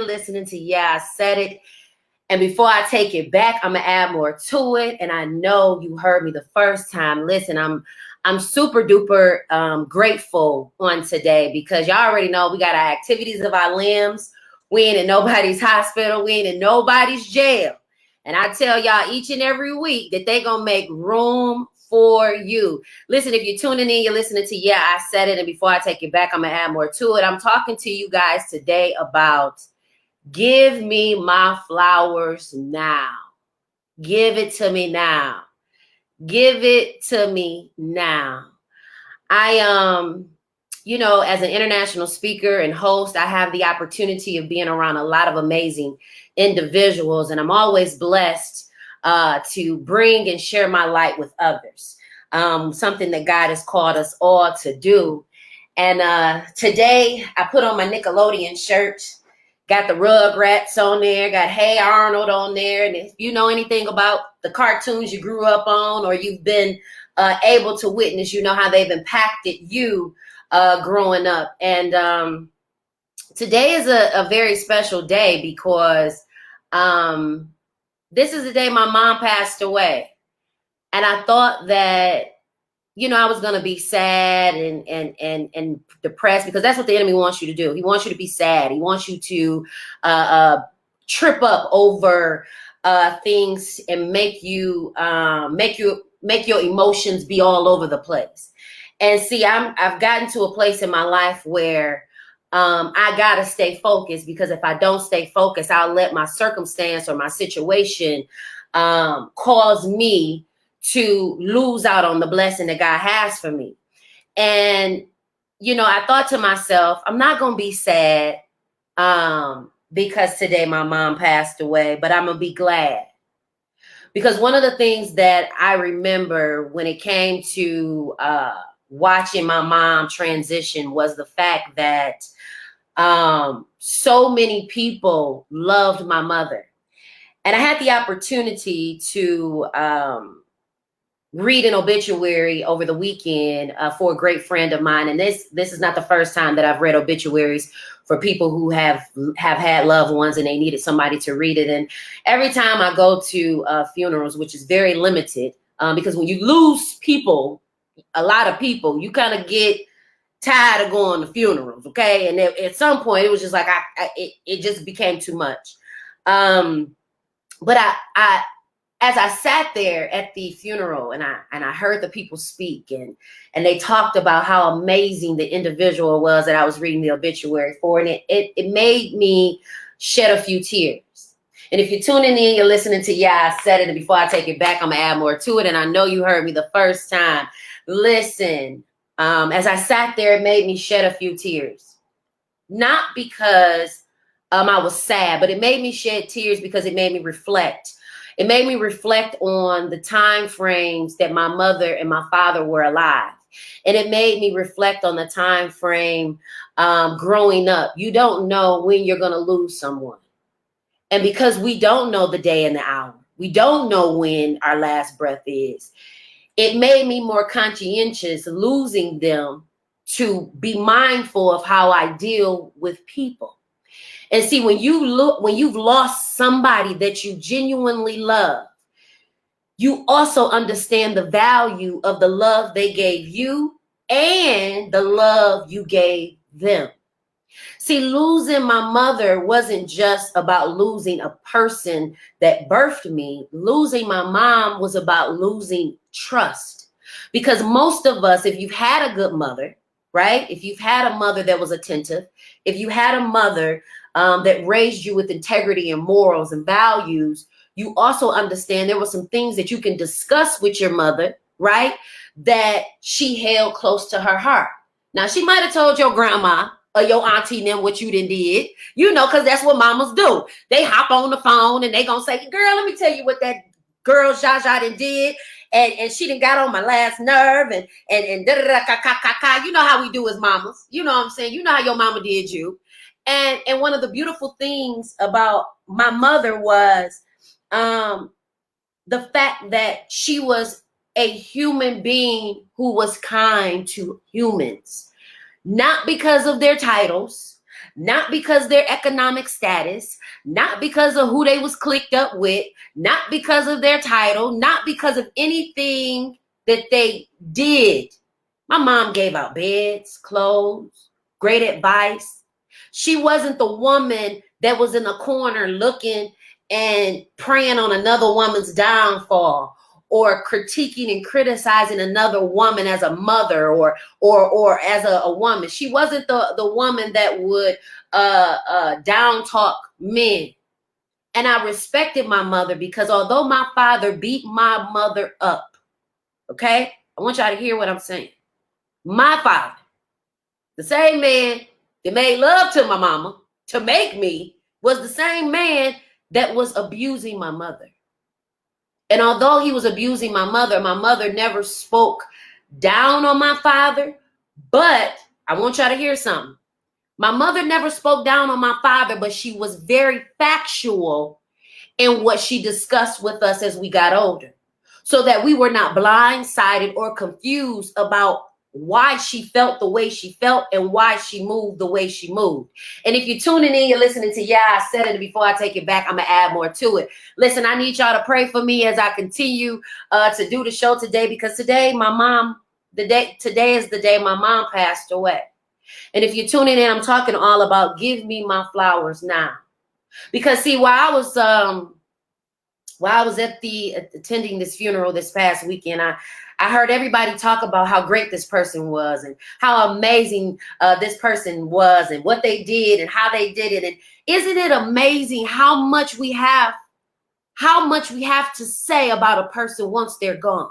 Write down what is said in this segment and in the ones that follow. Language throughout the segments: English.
listening to Yeah, I Said It. And before I take it back, I'm gonna add more to it. And I know you heard me the first time. Listen, I'm super duper grateful on today because y'all already know we got our activities of our limbs. We ain't in nobody's hospital. We ain't in nobody's jail. And I tell y'all each and every week that they gonna make room for you. Listen, if you're tuning in, you're listening to Yeah, I Said It. And before I take it back, I'm gonna add more to it. I'm talking to you guys today about give me my flowers now. Give it to me now. Give it to me now. As an international speaker and host, I have the opportunity of being around a lot of amazing individuals, and I'm always blessed to bring and share my light with others. Something that God has called us all to do. And today I put on my Nickelodeon shirt. Got the Rugrats on there, got Hey Arnold on there. And if you know anything about the cartoons you grew up on or you've been able to witness, you know how they've impacted you growing up. And today is a very special day because this is the day my mom passed away. And I thought that, I was going to be sad and depressed because that's what the enemy wants you to do. He wants you to be sad. He wants you to trip up over things and make your emotions be all over the place. And see, I've gotten to a place in my life where I got to stay focused, because if I don't stay focused, I'll let my circumstance or my situation cause me to lose out on the blessing that God has for me. And, I thought to myself, I'm not going to be sad because today my mom passed away, but I'm going to be glad. Because one of the things that I remember when it came to watching my mom transition was the fact that so many people loved my mother. And I had the opportunity to read an obituary over the weekend for a great friend of mine. And this is not the first time that I've read obituaries for people who have had loved ones and they needed somebody to read it. And every time I go to funerals, which is very limited, because when you lose people, a lot of people, you kind of get tired of going to funerals, okay? And at some point, it was just like, it just became too much. But as I sat there at the funeral and I heard the people speak and they talked about how amazing the individual was that I was reading the obituary for, and it made me shed a few tears. And if you're tuning in, you're listening to Yeah, I Said It, and before I take it back, I'm gonna add more to it. And I know you heard me the first time. Listen, as I sat there, it made me shed a few tears. Not because I was sad, but it made me shed tears because it made me reflect. It made me reflect on the time frames that my mother and my father were alive. And it made me reflect on the time frame growing up. You don't know when you're going to lose someone. And because we don't know the day and the hour, we don't know when our last breath is, it made me more conscientious losing them to be mindful of how I deal with people. And see, when you've lost somebody that you genuinely love, you also understand the value of the love they gave you and the love you gave them. See, losing my mother wasn't just about losing a person that birthed me. Losing my mom was about losing trust. Because most of us, if you've had a good mother, right? If you've had a mother that was attentive, if you had a mother that raised you with integrity and morals and values, you also understand there were some things that you can discuss with your mother, right? That she held close to her heart. Now, she might have told your grandma or your auntie and them what you done did, because that's what mamas do. They hop on the phone and they gonna say, girl, let me tell you what that girl Zsa C done did. And she done got on my last nerve and da-da-da-ka-ka-ka-ka. You know how we do as mamas. You know what I'm saying? You know how your mama did you. And one of the beautiful things about my mother was the fact that she was a human being who was kind to humans, not because of their titles, not because their economic status, not because of who they was clicked up with, not because of their title, not because of anything that they did. My mom gave out beds, clothes, great advice. She wasn't the woman that was in the corner looking and praying on another woman's downfall, or critiquing and criticizing another woman as a mother or as a woman. She wasn't the woman that would down talk men. And I respected my mother, because although my father beat my mother up, okay, I want y'all to hear what I'm saying. My father, the same man that made love to my mama to make me, was the same man that was abusing my mother. And although he was abusing my mother never spoke down on my father. But I want y'all to hear something. My mother never spoke down on my father, but she was very factual in what she discussed with us as we got older, so that we were not blindsided or confused about why she felt the way she felt and why she moved the way she moved. And if you're tuning in, you're listening to, yeah, I said it, before I take it back, I'm going to add more to it. Listen, I need y'all to pray for me as I continue to do the show today, because today is the day my mom passed away. And if you're tuning in, I'm talking all about give me my flowers now. Because see, while I was attending this funeral this past weekend, I heard everybody talk about how great this person was and how amazing this person was and what they did and how they did it. And isn't it amazing how much we have to say about a person once they're gone?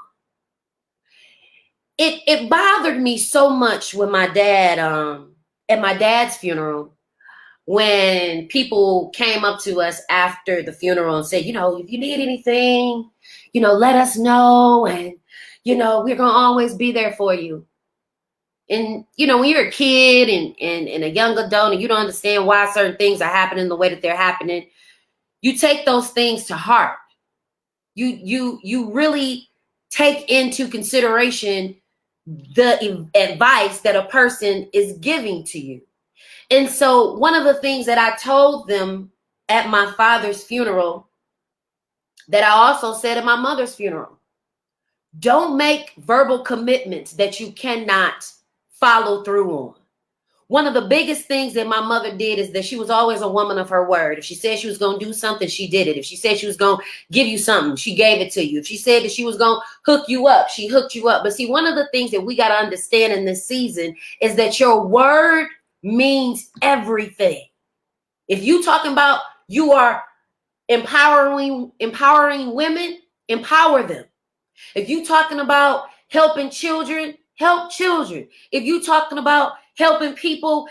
It bothered me so much when my dad, at my dad's funeral, when people came up to us after the funeral and said, if you need anything, let us know. And, we're going to always be there for you. And, when you're a kid and a young adult and you don't understand why certain things are happening the way that they're happening, you take those things to heart. You really take into consideration the advice that a person is giving to you. And so one of the things that I told them at my father's funeral, that I also said at my mother's funeral, don't make verbal commitments that you cannot follow through on. One of the biggest things that my mother did is that she was always a woman of her word. If she said she was going to do something, she did it. If she said she was going to give you something, she gave it to you. If she said that she was going to hook you up, she hooked you up. But see, one of the things that we got to understand in this season is that your word means everything. If you talking about you are empowering women, empower them. If you talking about helping children, help children. If you talking about helping people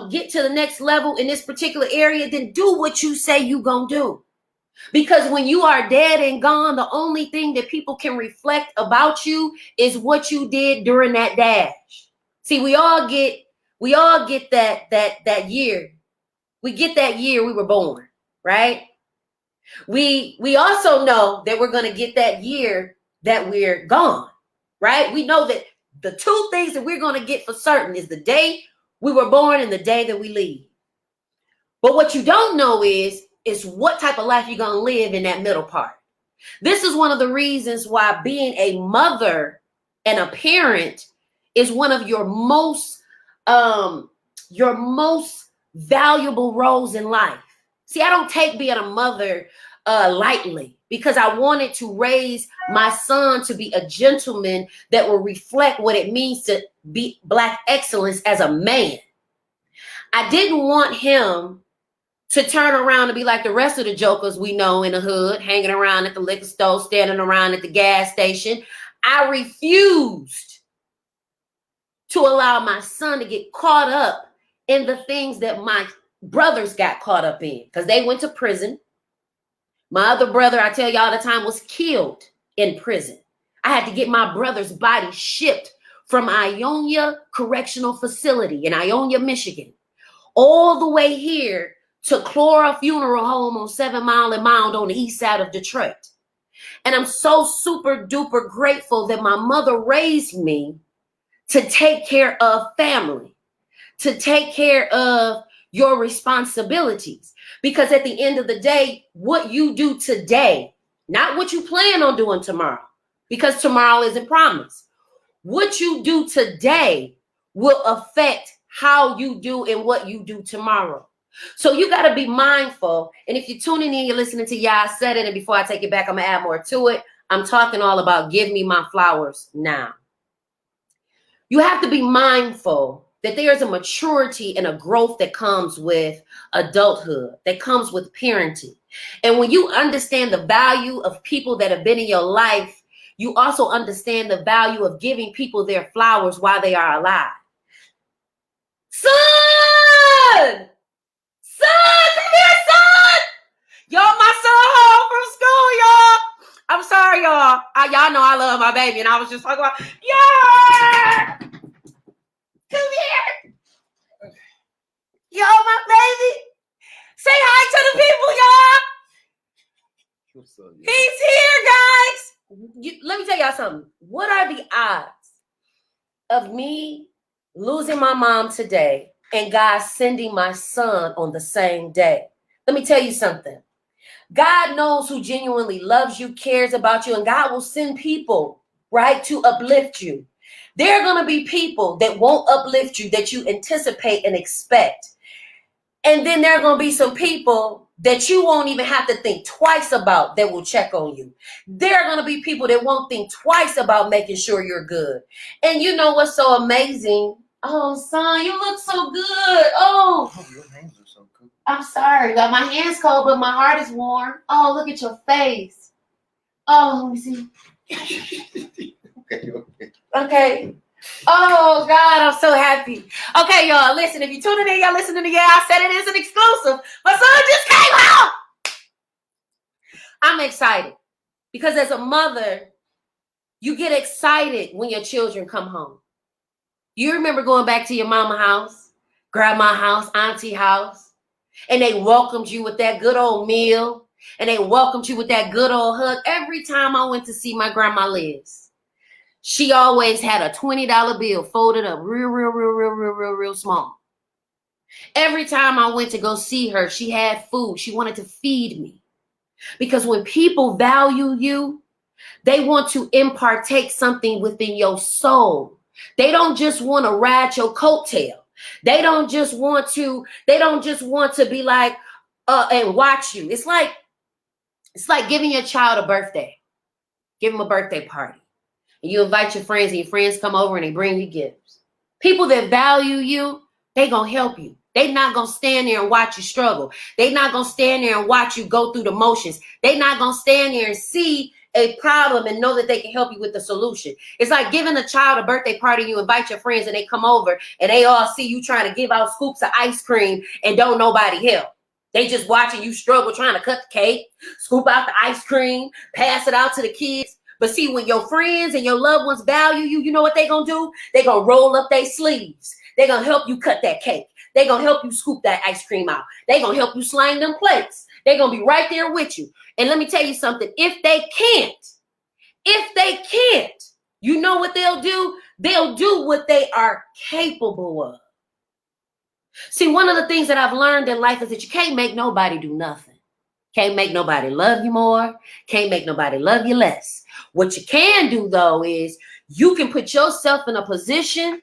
get to the next level in this particular area, then do what you say you gonna do. Because when you are dead and gone, the only thing that people can reflect about you is what you did during that dash. See, we all get that year. We get that year we were born, right? We also know that we're gonna get that year that we're gone, right? We know that the two things that we're going to get for certain is the day we were born and the day that we leave. But what you don't know is what type of life you're going to live in that middle part. This is one of the reasons why being a mother and a parent is one of your most valuable roles in life. See, I don't take being a mother lightly, because I wanted to raise my son to be a gentleman that will reflect what it means to be Black excellence as a man. I didn't want him to turn around and be like the rest of the jokers we know in the hood, hanging around at the liquor store, standing around at the gas station. I refused to allow my son to get caught up in the things that my brothers got caught up in, because they went to prison. My other brother, I tell y'all all the time, was killed in prison. I had to get my brother's body shipped from Ionia Correctional Facility in Ionia, Michigan, all the way here to Clora Funeral Home on 7 Mile and Mound on the east side of Detroit. And I'm so super duper grateful that my mother raised me to take care of family, to take care of, your responsibilities. Because at the end of the day, what you do today, not what you plan on doing tomorrow, because tomorrow isn't promised. What you do today will affect how you do and what you do tomorrow. So you got to be mindful. And if you're tuning in, you're listening to Zsa said it. And before I take it back, I'm going to add more to it. I'm talking all about give me my flowers now. You have to be mindful that there's a maturity and a growth that comes with adulthood, that comes with parenting. And when you understand the value of people that have been in your life, you also understand the value of giving people their flowers while they are alive. Son! Son! Come here, son! Y'all, my son home from school, y'all. I'm sorry, y'all. Y'all know I love my baby, and I was just talking about, yeah! Come here. Yo, my baby. Say hi to the people, y'all. He's here, guys. Let me tell y'all something. What are the odds of me losing my mom today and God sending my son on the same day? Let me tell you something. God knows who genuinely loves you, cares about you, and God will send people, right, to uplift you. There are going to be people that won't uplift you that you anticipate and expect. And then there are going to be some people that you won't even have to think twice about that will check on you. There are going to be people that won't think twice about making sure you're good. And you know what's so amazing? Oh, son, you look so good. Oh, your hands are so cool. I'm sorry. Got my hands cold, but my heart is warm. Oh, look at your face. Oh, let me see. Okay. Oh, God, I'm so happy. Okay, y'all, listen, if you're tuning in, y'all listening to I said it is an exclusive. My son just came out. I'm excited because as a mother, you get excited when your children come home. You remember going back to your mama house, grandma house, auntie house, and they welcomed you with that good old meal, and they welcomed you with that good old hug. Every time I went to see my grandma Liz, she always had a $20 bill folded up real small. Every time I went to go see her, she had food. She wanted to feed me. Because when people value you, they want to impartate something within your soul. They don't just want to ride your coattail. They don't just want to be like, and watch you. It's like giving your child a birthday. Give them a birthday party. And you invite your friends, and your friends come over and they bring you gifts. People that value you, they gonna help you. They not gonna stand there and watch you struggle. They not gonna stand there and watch you go through the motions. They not gonna stand there and see a problem and know that they can help you with the solution. It's like giving a child a birthday party. You invite your friends and they come over and they all see you trying to give out scoops of ice cream and don't nobody help. They just watching you struggle trying to cut the cake, scoop out the ice cream, pass it out to the kids. But see, when your friends and your loved ones value you, you know what they gonna do? They gonna roll up their sleeves. They gonna help you cut that cake. They gonna help you scoop that ice cream out. They gonna help you slang them plates. They gonna be right there with you. And let me tell you something. If they can't, you know what they'll do? They'll do what they are capable of. See, one of the things that I've learned in life is that you can't make nobody do nothing. Can't make nobody love you more. Can't make nobody love you less. What you can do, though, is you can put yourself in a position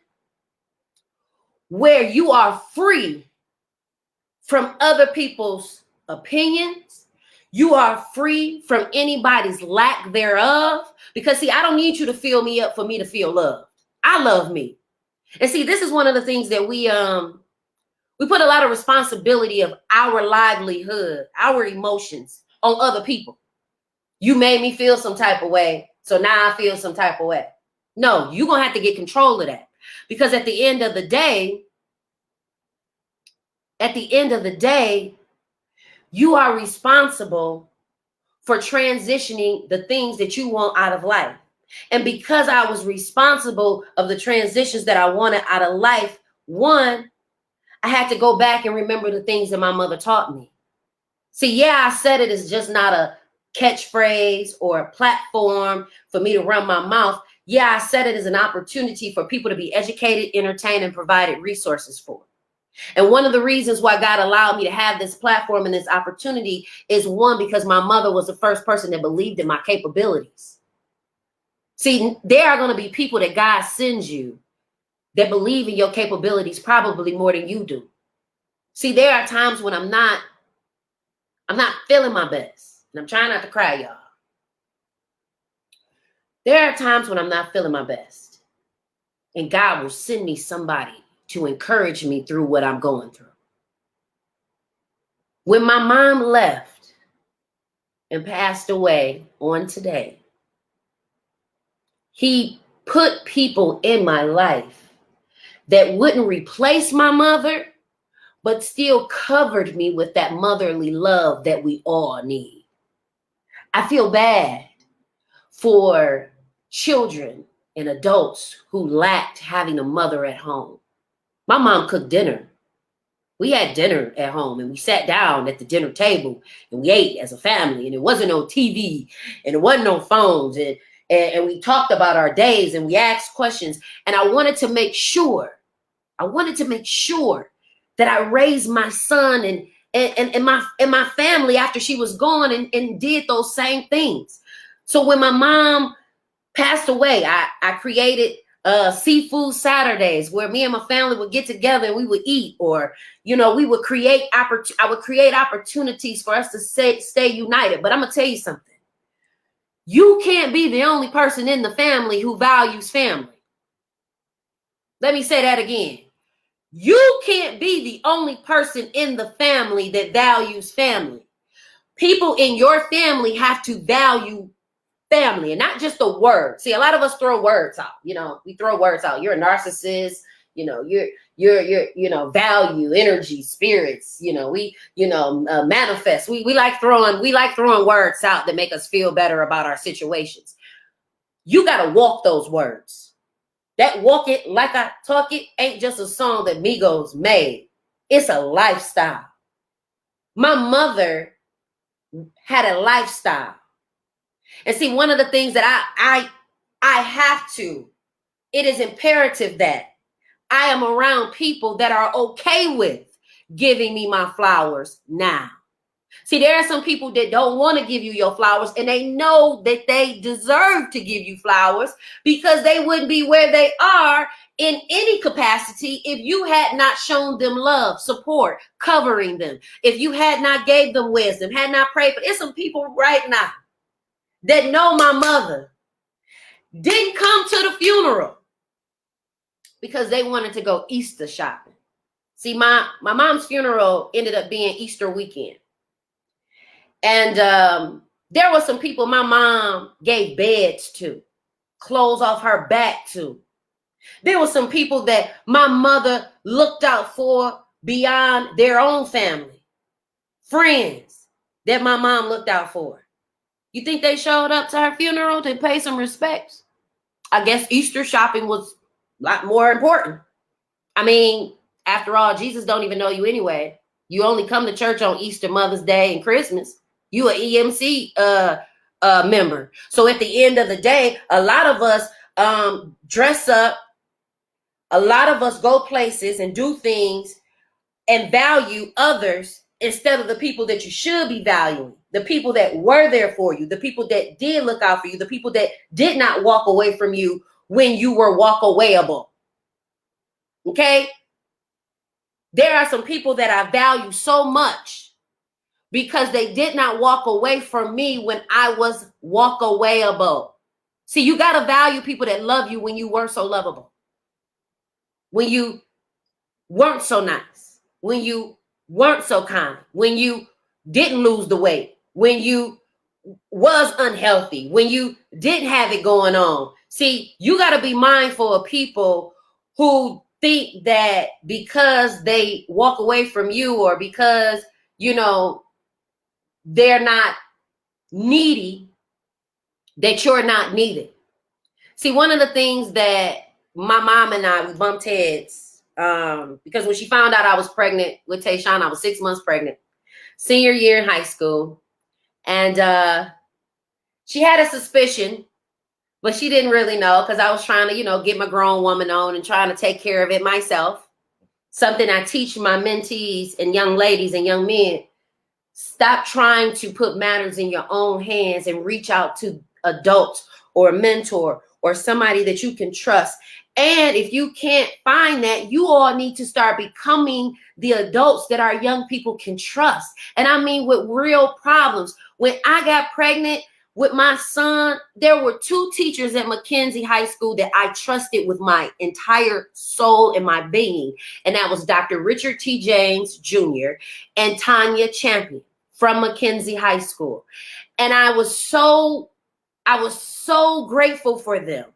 where you are free from other people's opinions. You are free from anybody's lack thereof. Because, see, I don't need you to fill me up for me to feel loved. I love me. And see, this is one of the things that we put a lot of responsibility of our livelihood, our emotions on other people. You made me feel some type of way, so now I feel some type of way. No, you're going to have to get control of that. Because at the end of the day, you are responsible for transitioning the things that you want out of life. And because I was responsible of the transitions that I wanted out of life, one, I had to go back and remember the things that my mother taught me. See, yeah, I said it is just not a catchphrase or a platform for me to run my mouth. Yeah, I said it as an opportunity for people to be educated, entertained, and provided resources for. And one of the reasons why God allowed me to have this platform and this opportunity is, one, because my mother was the first person that believed in my capabilities. See, there are going to be people that God sends you that believe in your capabilities probably more than you do. See, there are times when I'm not feeling my best. And I'm trying not to cry, y'all. There are times when I'm not feeling my best. And God will send me somebody to encourage me through what I'm going through. When my mom left and passed away on today, he put people in my life that wouldn't replace my mother, but still covered me with that motherly love that we all need. I feel bad for children and adults who lacked having a mother at home. My mom cooked dinner. We had dinner at home, and we sat down at the dinner table and we ate as a family, and it wasn't no TV and it wasn't no phones, and we talked about our days and we asked questions. And I wanted to make sure that I raised my son and my family after she was gone, and did those same things. So when my mom passed away, I created seafood Saturdays where me and my family would get together and we would eat, or we would I would create opportunities for us to stay united. But I'm gonna tell you something. You can't be the only person in the family who values family. Let me say that again. You can't be the only person in the family that values family. People in your family have to value family, and not just the word. See, a lot of us throw words out. We throw words out. You're a narcissist. You're value, energy, spirits. Manifest. We like throwing words out that make us feel better about our situations. You got to walk those words. That walk it like I talk it ain't just a song that Migos made. It's a lifestyle. My mother had a lifestyle. And see, one of the things that I have to, it is imperative that I am around people that are okay with giving me my flowers now. See, there are some people that don't want to give you your flowers, and they know that they deserve to give you flowers, because they wouldn't be where they are in any capacity if you had not shown them love, support, covering them. If you had not gave them wisdom, had not prayed for. There's some people right now that know my mother didn't come to the funeral because they wanted to go Easter shopping. See, my mom's funeral ended up being Easter weekend. And there were some people my mom gave beds to, clothes off her back to. There were some people that my mother looked out for beyond their own family. Friends that my mom looked out for. You think they showed up to her funeral to pay some respects? I guess Easter shopping was a lot more important. I mean, after all, Jesus don't even know you anyway. You only come to church on Easter, Mother's Day, and Christmas. You an EMC member. So at the end of the day, a lot of us dress up. A lot of us go places and do things and value others instead of the people that you should be valuing. The people that were there for you, the people that did look out for you, the people that did not walk away from you when you were walk-awayable. Okay? There are some people that I value so much because they did not walk away from me when I was walk-awayable. See, you got to value people that love you when you weren't so lovable, when you weren't so nice, when you weren't so kind, when you didn't lose the weight, when you was unhealthy, when you didn't have it going on. See, you got to be mindful of people who think that because they walk away from you, or because, they're not needy, that you're not needed. See, one of the things that my mom and I, we bumped heads, because when she found out I was pregnant with Tayshawn, I was 6 months pregnant, senior year in high school. And she had a suspicion, but she didn't really know, because I was trying to, get my grown woman on and trying to take care of it myself. something I teach my mentees and young ladies and young men. Stop trying to put matters in your own hands and reach out to adults or a mentor or somebody that you can trust. And if you can't find that, you all need to start becoming the adults that our young people can trust. And I mean with real problems. When I got pregnant with my son, there were 2 teachers at Mackenzie High School that I trusted with my entire soul and my being. And that was Dr. Richard T. James Jr. and Tanya Champion from Mackenzie High School. And I was so grateful for them.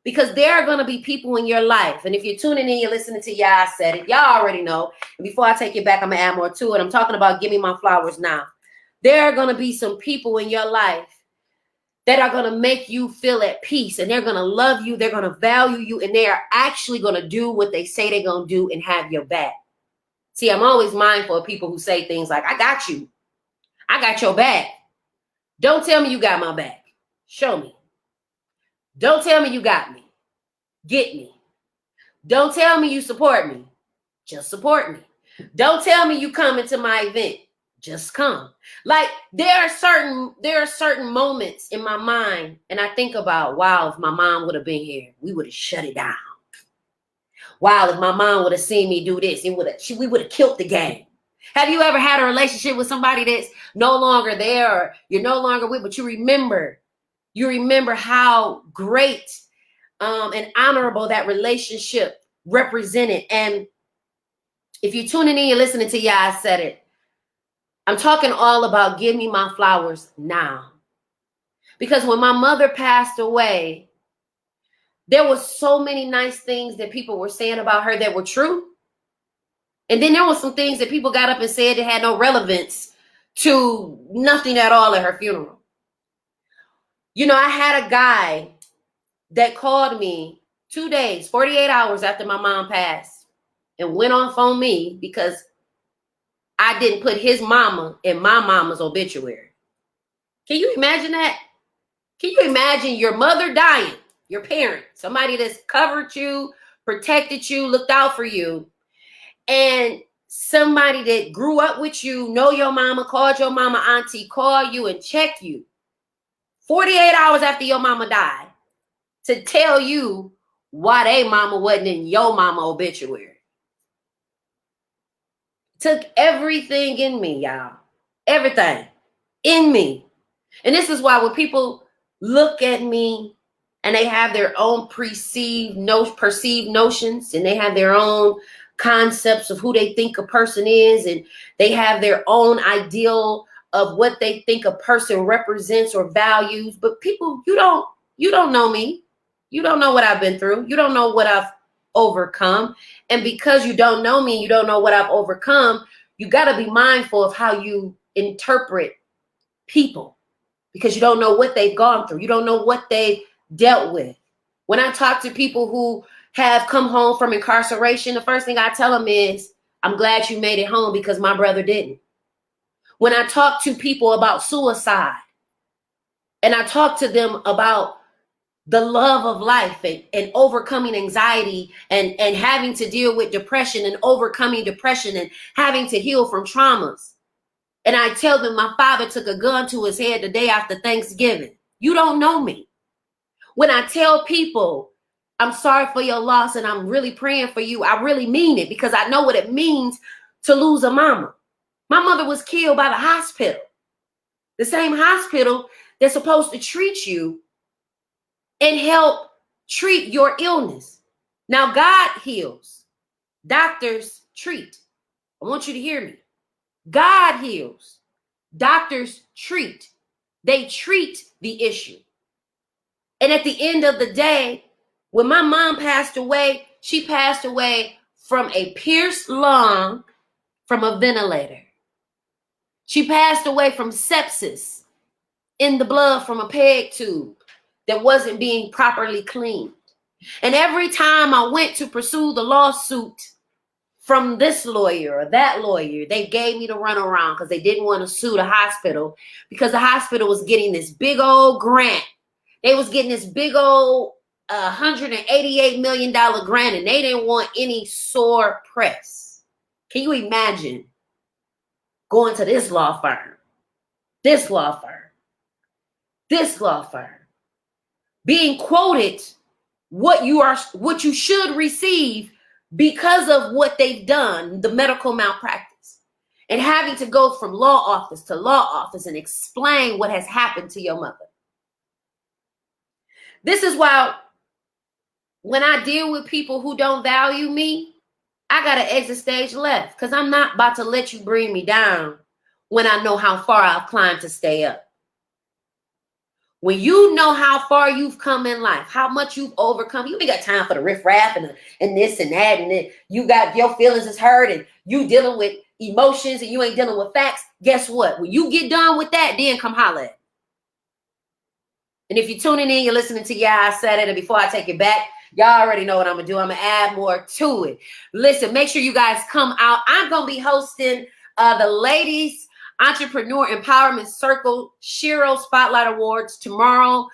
Because there are going to be people in your life. And if you're tuning in, you're listening to Zsa Said It, y'all already know. And before I take it back, I'm going to add more to it. I'm talking about Give Me My Flowers Now. There are going to be some people in your life that are going to make you feel at peace. And they're going to love you. They're going to value you. And they are actually going to do what they say they're going to do and have your back. See, I'm always mindful of people who say things like, I got you. I got your back. Don't tell me you got my back. Show me. Don't tell me you got me. Get me. Don't tell me you support me. Just support me. Don't tell me you come into my event. Just come. Like there are certain moments in my mind, and I think about, wow, if my mom would have been here, we would have shut it down. Wow, if my mom would have seen me do this, we would have killed the game. Have you ever had a relationship with somebody that's no longer there, or you're no longer with, but you remember how great and honorable that relationship represented? And if you're tuning in, you're listening to Zsa Said It, I'm talking all about Give Me My Flowers Now. Because when my mother passed away, there was so many nice things that people were saying about her that were true. And then there was some things that people got up and said that had no relevance to nothing at all at her funeral. You know, I had a guy that called me 2 days, 48 hours after my mom passed and went off on me because I didn't put his mama in my mama's obituary. Can you imagine that? Can you imagine your mother dying, your parent, somebody that's covered you, protected you, looked out for you, and somebody that grew up with you, know your mama, called your mama auntie, call you and check you 48 hours after your mama died to tell you why they mama wasn't in your mama obituary? Took everything in me, y'all. Everything in me. And this is why when people look at me and they have their own perceived notions, and they have their own concepts of who they think a person is, and they have their own ideal of what they think a person represents or values. But people, you don't know me. You don't know what I've been through. You don't know what I've overcome. And because you don't know me, you don't know what I've overcome, you got to be mindful of how you interpret people, because you don't know what they've gone through. You don't know what they've dealt with. When I talk to people who have come home from incarceration, the first thing I tell them is, I'm glad you made it home because my brother didn't. When I talk to people about suicide and I talk to them about the love of life and overcoming anxiety and having to deal with depression and overcoming depression and having to heal from traumas, and I tell them my father took a gun to his head the day after Thanksgiving, you don't know me. When I tell people I'm sorry for your loss and I'm really praying for you, I really mean it, because I know what it means to lose a mama. My mother was killed by the hospital, the same hospital that's supposed to treat you and help treat your illness. Now, God heals. Doctors treat. I want you to hear me. God heals. Doctors treat. They treat the issue. And at the end of the day, when my mom passed away, she passed away from a pierced lung from a ventilator. She passed away from sepsis in the blood from a peg tube that wasn't being properly cleaned. And every time I went to pursue the lawsuit from this lawyer or that lawyer, they gave me the runaround because they didn't want to sue the hospital, because the hospital was getting this big old grant. They was getting this big old $188 million grant and they didn't want any sore press. Can you imagine going to this law firm, this law firm, this law firm, being quoted what you should receive because of what they've done, the medical malpractice, and having to go from law office to law office and explain what has happened to your mother? This is why when I deal with people who don't value me, I got to exit stage left, because I'm not about to let you bring me down when I know how far I've climbed to stay up. When you know how far you've come in life, how much you've overcome, you ain't got time for the riffraff and this and that, and then you got your feelings is hurt and you dealing with emotions and you ain't dealing with facts. Guess what? When you get done with that, then come holler at me. And if you're tuning in, you're listening to I Said It, and before I take it back, y'all already know what I'm going to do. I'm going to add more to it. Listen, make sure you guys come out. I'm going to be hosting the Ladies Entrepreneur Empowerment Circle Shiro Spotlight Awards tomorrow,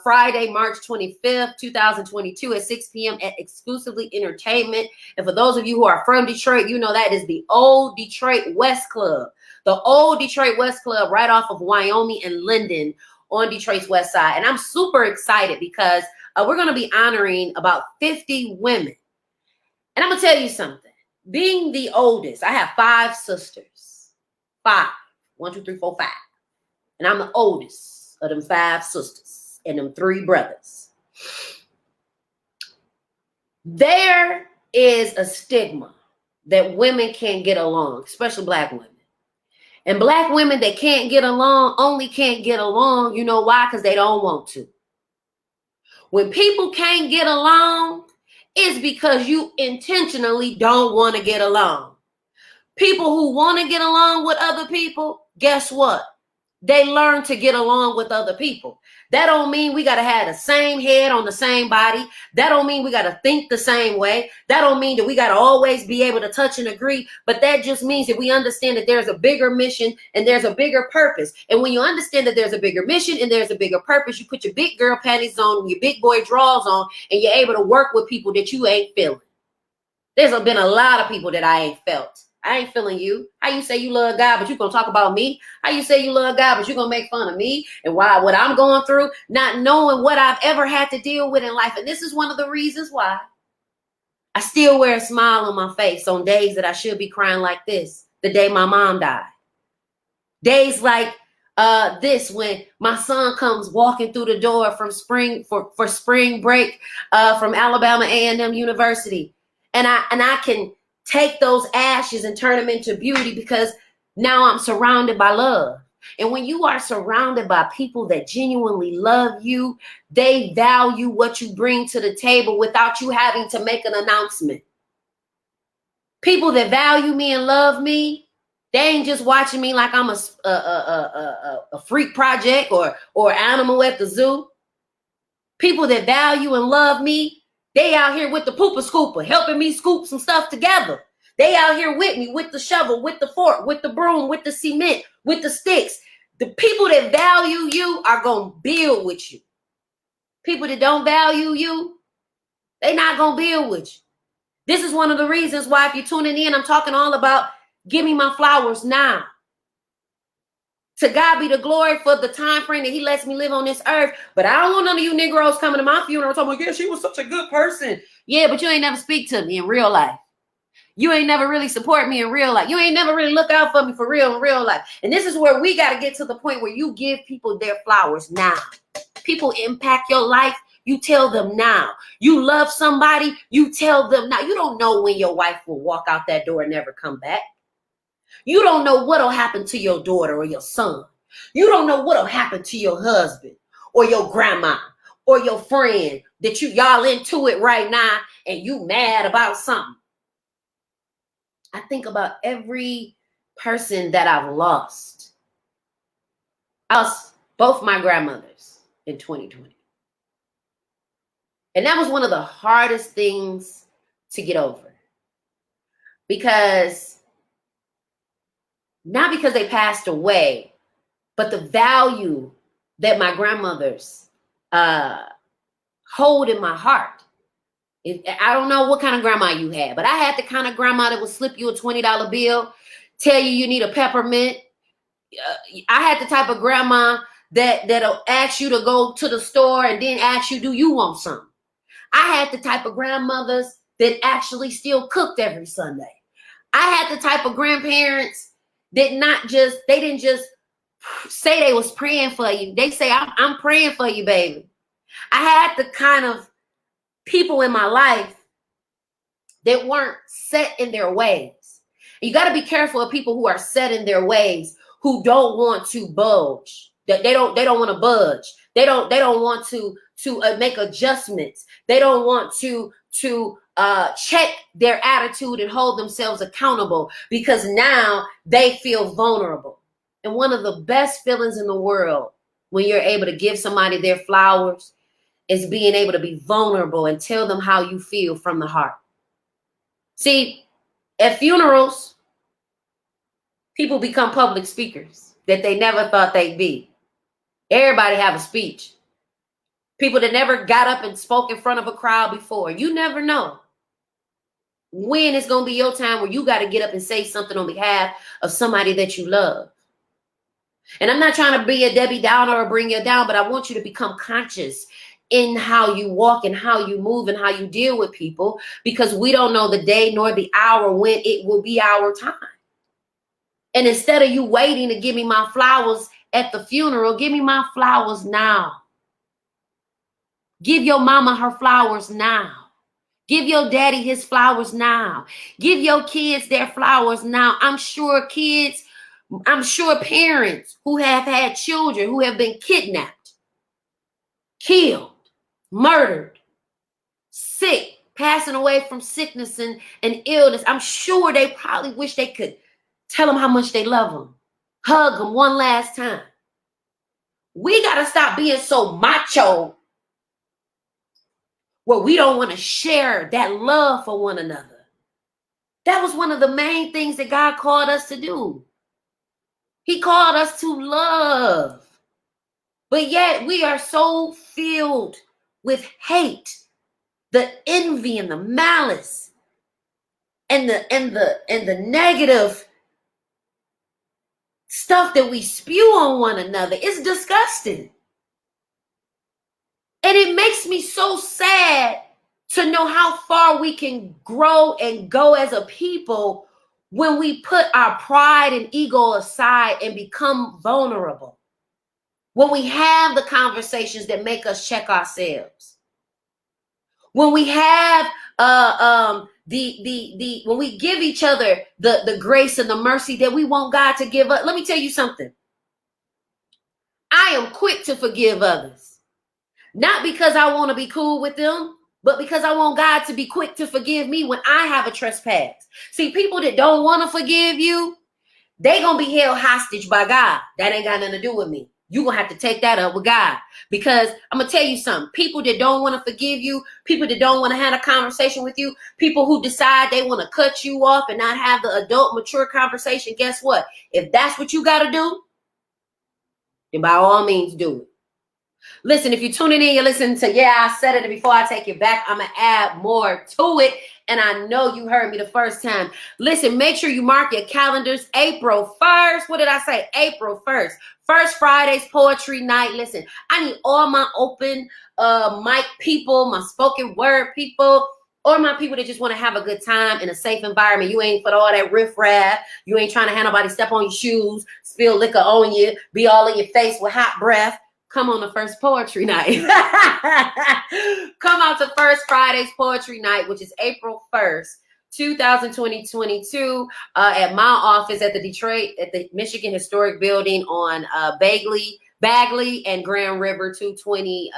Friday, March 25th, 2022 at 6 p.m. at Exclusively Entertainment. And for those of you who are from Detroit, you know that is the old Detroit West Club. The old Detroit West Club right off of Wyoming and Linden on Detroit's West Side. And I'm super excited because we're going to be honoring about 50 women. And I'm going to tell you something. Being the oldest, I have 5 sisters. 5. 1, 2, 3, 4, 5. And I'm the oldest of them 5 sisters and them 3 brothers. There is a stigma that women can't get along, especially Black women. And Black women that can't get along only can't get along. You know why? Because they don't want to. When people can't get along, it's because you intentionally don't want to get along. People who want to get along with other people, guess what? They learn to get along with other people. That don't mean we got to have the same head on the same body. That don't mean we got to think the same way. That don't mean that we got to always be able to touch and agree. But that just means that we understand that there's a bigger mission and there's a bigger purpose. And when you understand that there's a bigger mission and there's a bigger purpose, you put your big girl panties on, your big boy drawers on, and you're able to work with people that you ain't feeling. There's been a lot of people that I ain't felt. I ain't feeling you. How you say you love God, but you gonna talk about me? How you say you love God, but you gonna make fun of me and what I'm going through, not knowing what I've ever had to deal with in life. And this is one of the reasons why I still wear a smile on my face on days that I should be crying like this, the day my mom died. Days like this, when my son comes walking through the door from spring break from Alabama A&M University. And I can take those ashes and turn them into beauty because now I'm surrounded by love. And when you are surrounded by people that genuinely love you, they value what you bring to the table without you having to make an announcement. People that value me and love me, they ain't just watching me like I'm a freak project or animal at the zoo. People that value and love me, they out here with the pooper scooper, helping me scoop some stuff together. They out here with me, with the shovel, with the fork, with the broom, with the cement, with the sticks. The people that value you are going to build with you. People that don't value you, they not going to build with you. This is one of the reasons why, if you're tuning in, I'm talking all about give me my flowers now. To God be the glory for the time frame that he lets me live on this earth. But I don't want none of you Negroes coming to my funeral talking about, yeah, she was such a good person. Yeah, but you ain't never speak to me in real life. You ain't never really support me in real life. You ain't never really look out for me for real in real life. And this is where we got to get to the point where you give people their flowers now. People impact your life. You tell them now. You love somebody. You tell them now. You don't know when your wife will walk out that door and never come back. You don't know what'll happen to your daughter or your son. You don't know what'll happen to your husband or your grandma or your friend that y'all into it right now and you mad about something. I think about every person that I've lost. I lost both my grandmothers in 2020. And that was one of the hardest things to get over. Not because they passed away, but the value that my grandmothers hold in my heart. I don't know what kind of grandma you had, but I had the kind of grandma that would slip you a $20 bill, tell you need a peppermint. I had the type of grandma that'll ask you to go to the store and then ask you, do you want some? I had the type of grandmothers that actually still cooked every Sunday. I had the type of grandparents that they didn't just say they was praying for you. They say, I'm praying for you, baby. I had the kind of people in my life that weren't set in their ways. You got to be careful of people who are set in their ways, who don't want to budge. That they don't want to budge. They don't want to make adjustments. They don't want to check their attitude and hold themselves accountable, because now they feel vulnerable. And one of the best feelings in the world when you're able to give somebody their flowers is being able to be vulnerable and tell them how you feel from the heart. See, at funerals, people become public speakers that they never thought they'd be. Everybody have a speech. People that never got up and spoke in front of a crowd before. You never know when it's going to be your time where you got to get up and say something on behalf of somebody that you love. And I'm not trying to be a Debbie Downer or bring you down, but I want you to become conscious in how you walk and how you move and how you deal with people, because we don't know the day nor the hour when it will be our time. And instead of you waiting to give me my flowers at the funeral, give me my flowers now. Give your mama her flowers now. Give your daddy his flowers now. Give your kids their flowers now. I'm sure parents who have had children who have been kidnapped, killed, murdered, sick, passing away from sickness and illness, I'm sure they probably wish they could tell them how much they love them, hug them one last time. We got to stop being so macho where we don't want to share that love for one another. That was one of the main things that God called us to do. He called us to love. But yet we are so filled with hate, the envy and the malice and the negative stuff that we spew on one another. It's disgusting. And it makes me so sad to know how far we can grow and go as a people when we put our pride and ego aside and become vulnerable. When we have the conversations that make us check ourselves. When we have when we give each other the grace and the mercy that we want God to give us. Let me tell you something. I am quick to forgive others. Not because I want to be cool with them, but because I want God to be quick to forgive me when I have a trespass. See, people that don't want to forgive you, they going to be held hostage by God. That ain't got nothing to do with me. You're going to have to take that up with God. Because I'm going to tell you something. People that don't want to forgive you, people that don't want to have a conversation with you, people who decide they want to cut you off and not have the adult, mature conversation, guess what? If that's what you got to do, then by all means do it. Listen, if you're tuning in, you're listening to, I said it, and before I take it back, I'm going to add more to it. And I know you heard me the first time. Listen, make sure you mark your calendars. April 1st. What did I say? April 1st. First Friday's poetry night. Listen, I need all my open mic people, my spoken word people, or my people that just want to have a good time in a safe environment. You ain't for all that riffraff. You ain't trying to have nobody step on your shoes, spill liquor on you, be all in your face with hot breath. Come on the first poetry night. Come out to First Friday's poetry night, which is April 1st, 2022, at my office at the Michigan Historic Building on Bagley and Grand River, 220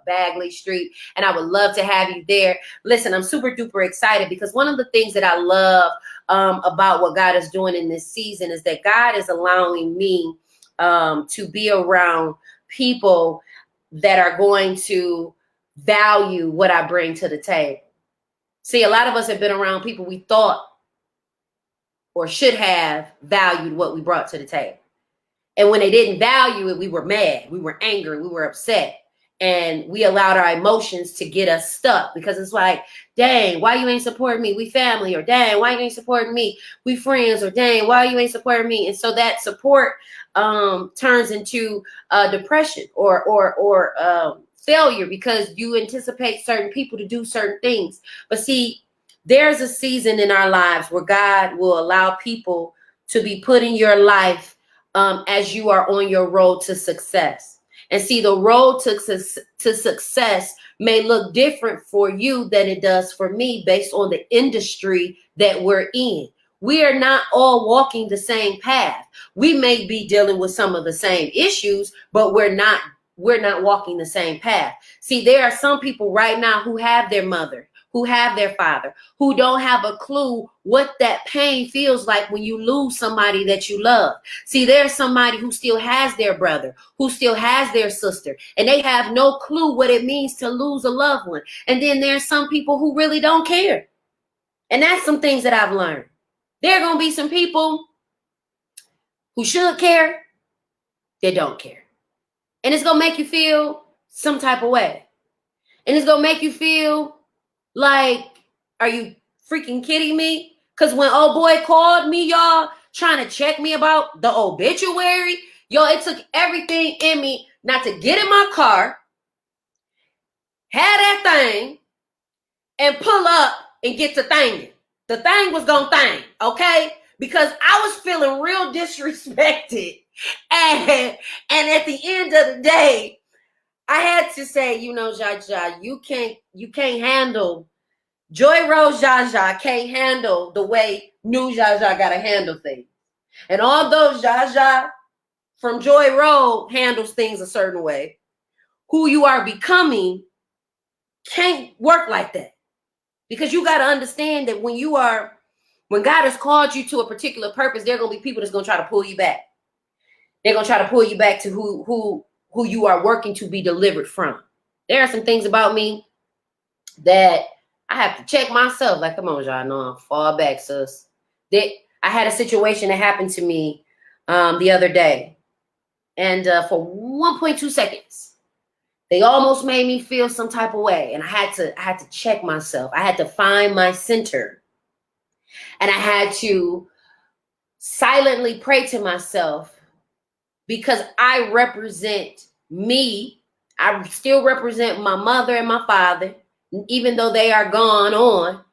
Bagley Street. And I would love to have you there. Listen, I'm super duper excited because one of the things that I love about what God is doing in this season is that God is allowing me to be around people that are going to value what I bring to the table. See, a lot of us have been around people we thought or should have valued what we brought to the table. And when they didn't value it, we were mad, we were angry, we were upset. And we allowed our emotions to get us stuck, because it's like, dang, why you ain't supporting me? We family. Or dang, why you ain't supporting me? We friends. Or dang, why you ain't supporting me? And so that support turns into depression or failure, because you anticipate certain people to do certain things. But see, there's a season in our lives where God will allow people to be put in your life as you are on your road to success. And see, the road to success may look different for you than it does for me, based on the industry that we're in. We are not all walking the same path. We may be dealing with some of the same issues, but we're not walking the same path. See, there are some people right now who have their mother, who have their father, who don't have a clue what that pain feels like when you lose somebody that you love. See, there's somebody who still has their brother, who still has their sister, and they have no clue what it means to lose a loved one. And then there's some people who really don't care. And that's some things that I've learned. There are going to be some people who should care, they don't care. And it's going to make you feel some type of way. And it's going to make you feel like, are you freaking kidding me? Because when old boy called me, y'all, trying to check me about the obituary, yo, it took everything in me not to get in my car, have that thing, and pull up and get to thinging. The thing was gonna thing, okay? Because I was feeling real disrespected. And at the end of the day, I had to say, you know, Zsa, you can't handle, Joy Rose Zsa can't handle the way new Zsa gotta handle things. And although Zsa from Joy Road handles things a certain way, who you are becoming can't work like that. Because you got to understand that when God has called you to a particular purpose, there are going to be people that's going to try to pull you back. They're going to try to pull you back to who you are working to be delivered from. There are some things about me that I have to check myself. Like, come on, y'all, no, I'm far back, sis. I had a situation that happened to me the other day. And for 1.2 seconds, they almost made me feel some type of way. And I had to check myself. I had to find my center. And I had to silently pray to myself, because I represent me. I still represent my mother and my father. Even though they are gone on,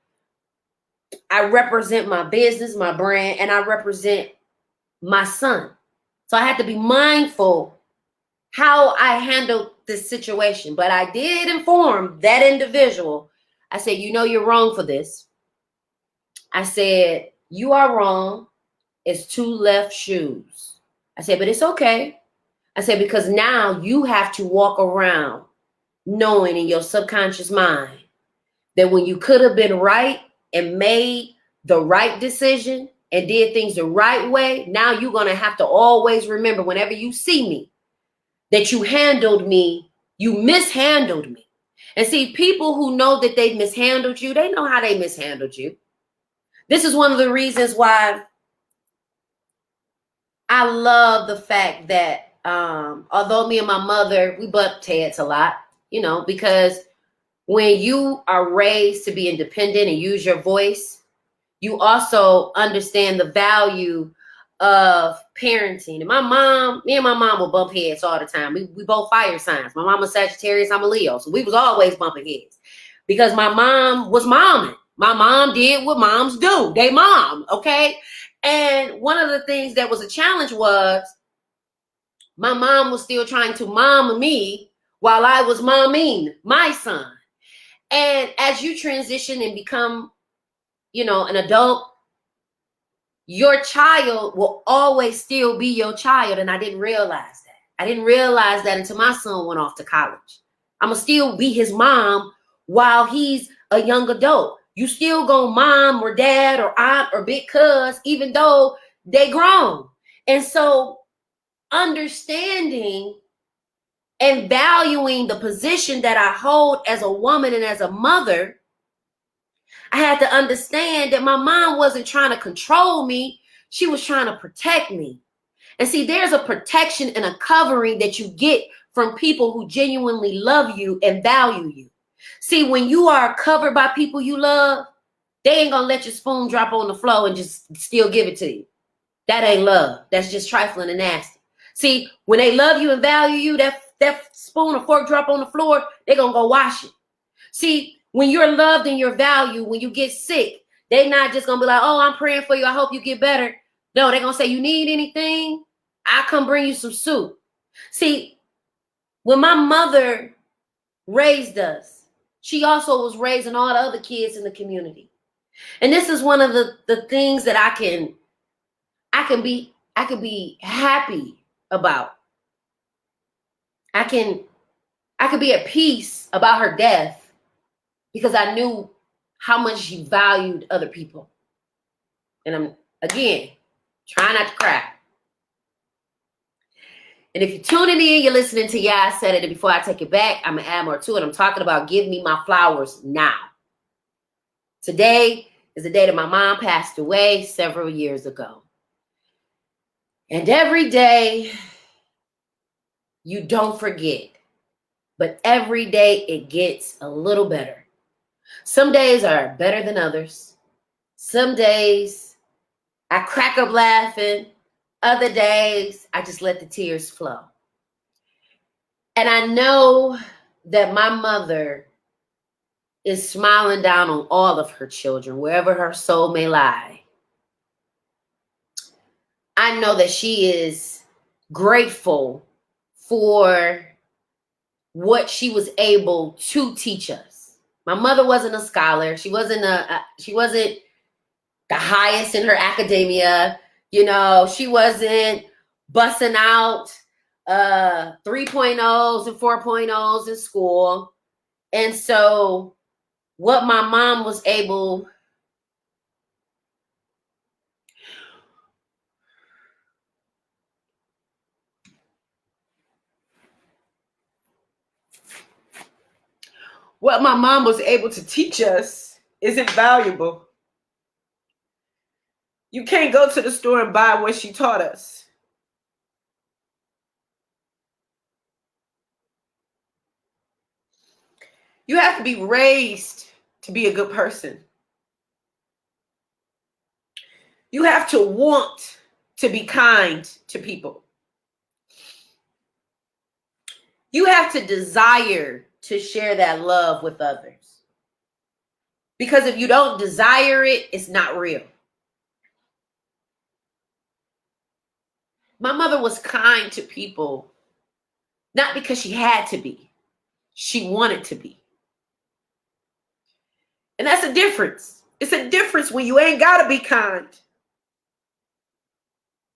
I represent my business, my brand, and I represent my son. So I had to be mindful how I handled this situation. But I did inform that individual. I said, you know, you're wrong for this. I said, you are wrong. It's 2 left shoes. I said, but it's okay. I said, because now you have to walk around knowing in your subconscious mind that when you could have been right and made the right decision and did things the right way, now you're going to have to always remember, whenever you see me, that you handled me, you mishandled me. And see, people who know that they've mishandled you, they know how they mishandled you. This is one of the reasons why I love the fact that although me and my mother, we butt heads a lot, you know, because when you are raised to be independent and use your voice, you also understand the value of parenting. And me and my mom will bump heads all the time. We both fire signs. My mom was Sagittarius, I'm a Leo. So we was always bumping heads because my mom was momming. My mom did what moms do. They mom, okay? And one of the things that was a challenge was my mom was still trying to mom me while I was momming my son. And as you transition and become, you know, an adult, your child will always still be your child. And I didn't realize that. I didn't realize that until my son went off to college. I'm going to still be his mom while he's a young adult. You still gonna mom or dad or aunt or big cuz, even though they grown. And so understanding and valuing the position that I hold as a woman and as a mother, I had to understand that my mom wasn't trying to control me. She was trying to protect me. And see, there's a protection and a covering that you get from people who genuinely love you and value you. See, when you are covered by people you love, they ain't gonna let your spoon drop on the floor and just still give it to you. That ain't love. That's just trifling and nasty. See, when they love you and value you, that spoon or fork drop on the floor, they're gonna go wash it. See, when you're loved and you're valued, when you get sick, they're not just gonna be like, oh, I'm praying for you, I hope you get better. No, they're gonna say, you need anything? I'll come bring you some soup. See, when my mother raised us, she also was raising all the other kids in the community. And this is one of the things that I can be happy about. I can be at peace about her death because I knew how much she valued other people. And I'm, again, trying not to cry. And if you're tuning in, you're listening to Yeah, I Said It. And before I take it back, I'm going to add more to it. I'm talking about give me my flowers now. Today is the day that my mom passed away several years ago. And every day, you don't forget. But every day, it gets a little better. Some days are better than others. Some days, I crack up laughing. Other days, I just let the tears flow. And I know that my mother is smiling down on all of her children, wherever her soul may lie. I know that she is grateful for what she was able to teach us. My mother wasn't a scholar. She wasn't the highest in her academia. You know, she wasn't busting out 3.0s and 4.0s in school. And so what my mom was able to teach us is invaluable. You can't go to the store and buy what she taught us. You have to be raised to be a good person. You have to want to be kind to people. You have to desire to share that love with others. Because if you don't desire it, it's not real. My mother was kind to people, not because she had to be. She wanted to be. And that's a difference. It's a difference when you ain't got to be kind,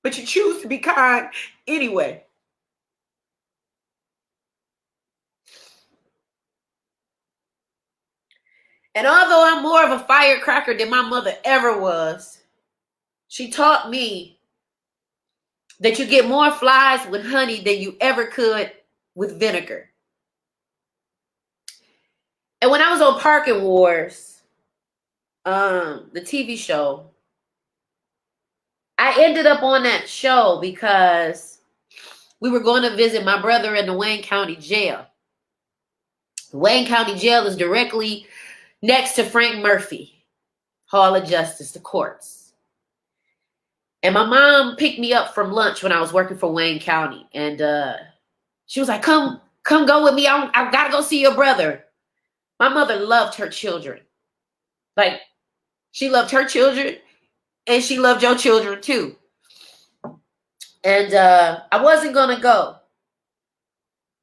but you choose to be kind anyway. And although I'm more of a firecracker than my mother ever was, she taught me that you get more flies with honey than you ever could with vinegar. And when I was on Parking Wars, the TV show, I ended up on that show because we were going to visit my brother in the Wayne County Jail. The Wayne County Jail is directly next to Frank Murphy Hall of Justice, the courts. And my mom picked me up from lunch when I was working for Wayne County. And she was like, come go with me. I got to go see your brother. My mother loved her children. Like, she loved her children and she loved your children too. And I wasn't going to go.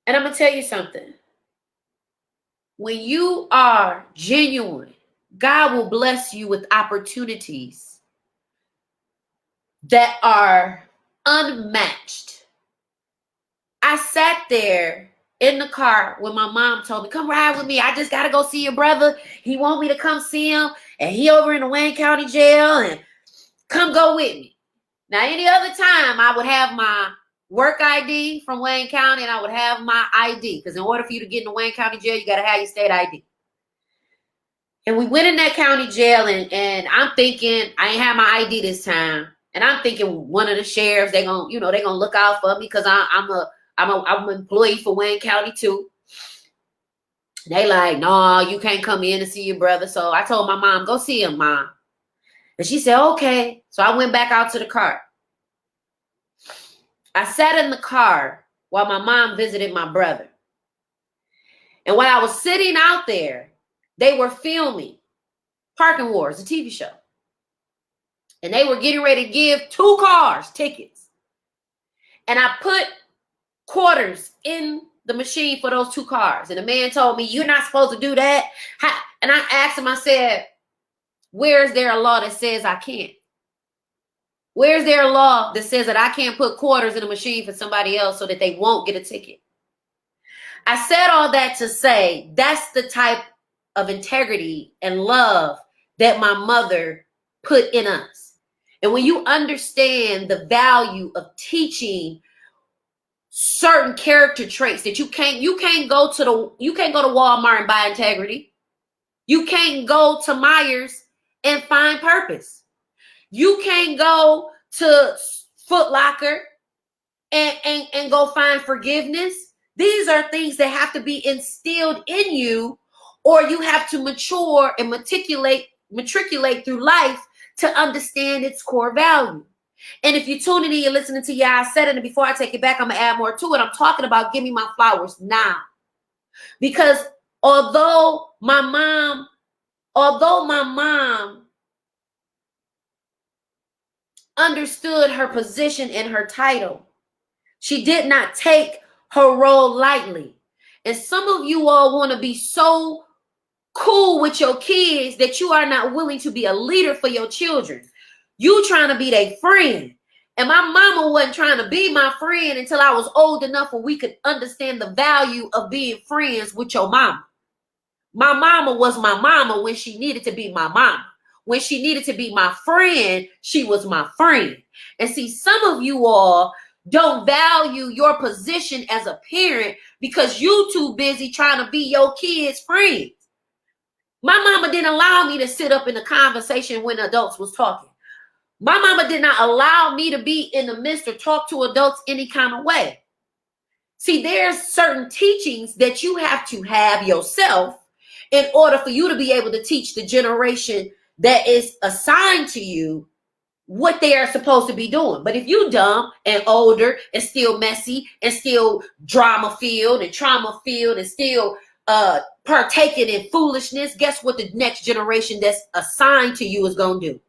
And I'm going to tell you something. When you are genuine, God will bless you with opportunities that are unmatched. I sat there in the car when my mom told me, come ride with me. I just got to go see your brother. He want me to come see him. And he over in the Wayne County Jail. And come go with me. Now, any other time, I would have my work ID from Wayne County and I would have my ID. Because in order for you to get in the Wayne County Jail, you got to have your state ID. And we went in that county jail and I'm thinking, I ain't have my ID this time. And I'm thinking one of the sheriffs, they're gonna look out for me because I I'm an employee for Wayne County too. They like, no, you can't come in and see your brother. So I told my mom, go see him, Mom. And she said, okay. So I went back out to the car. I sat in the car while my mom visited my brother. And while I was sitting out there, they were filming Parking Wars, a TV show. And they were getting ready to give 2 cars tickets. And I put quarters in the machine for those 2 cars. And the man told me, you're not supposed to do that. And I asked him, I said, where is there a law that says I can't? Where is there a law that says that I can't put quarters in a machine for somebody else so that they won't get a ticket? I said all that to say that's the type of integrity and love that my mother put in us. And when you understand the value of teaching certain character traits that you can't go to Walmart and buy integrity. You can't go to Myers and find purpose. You can't go to Foot Locker and go find forgiveness. These are things that have to be instilled in you, or you have to mature and matriculate through life to understand its core value. And if you're tuning in, you're listening to I said it, and before I take it back, I'm going to add more to it. I'm talking about give me my flowers now. Because although my mom understood her position and her title, she did not take her role lightly. And some of you all want to be so cool with your kids that you are not willing to be a leader for your children. You trying to be their friend. And my mama wasn't trying to be my friend until I was old enough where we could understand the value of being friends with your mama. My mama was my mama when she needed to be my mama. When she needed to be my friend, she was my friend. And see, some of you all don't value your position as a parent because you too busy trying to be your kids' friends. My mama didn't allow me to sit up in a conversation when adults was talking. My mama did not allow me to be in the midst or talk to adults any kind of way. See, there's certain teachings that you have to have yourself in order for you to be able to teach the generation that is assigned to you what they are supposed to be doing. But if you dumb and older and still messy and still drama filled and trauma filled and still partaking in foolishness, guess what the next generation that's assigned to you is going to do?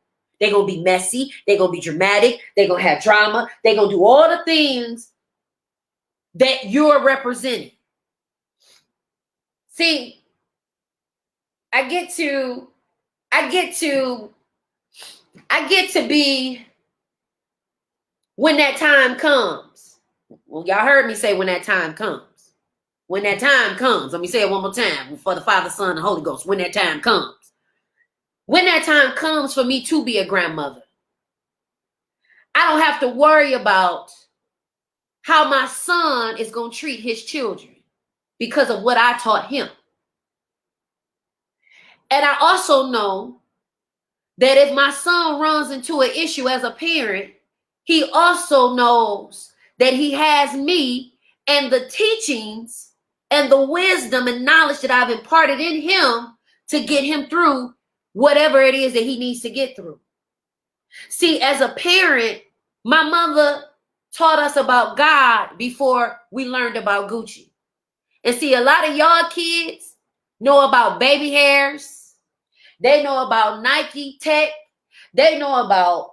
They're going to be messy. They're going to be dramatic. They're going to have drama. They're going to do all the things that you're representing. See, I get to be when that time comes. Well, y'all heard me say when that time comes. When that time comes. Let me say it one more time. For the Father, Son, and Holy Ghost. When that time comes. When that time comes for me to be a grandmother, I don't have to worry about how my son is going to treat his children because of what I taught him. And I also know that if my son runs into an issue as a parent, he also knows that he has me and the teachings and the wisdom and knowledge that I've imparted in him to get him through whatever it is that he needs to get through. See, as a parent, my mother taught us about God before we learned about Gucci. And see, a lot of y'all kids know about baby hairs. They know about Nike tech. They know about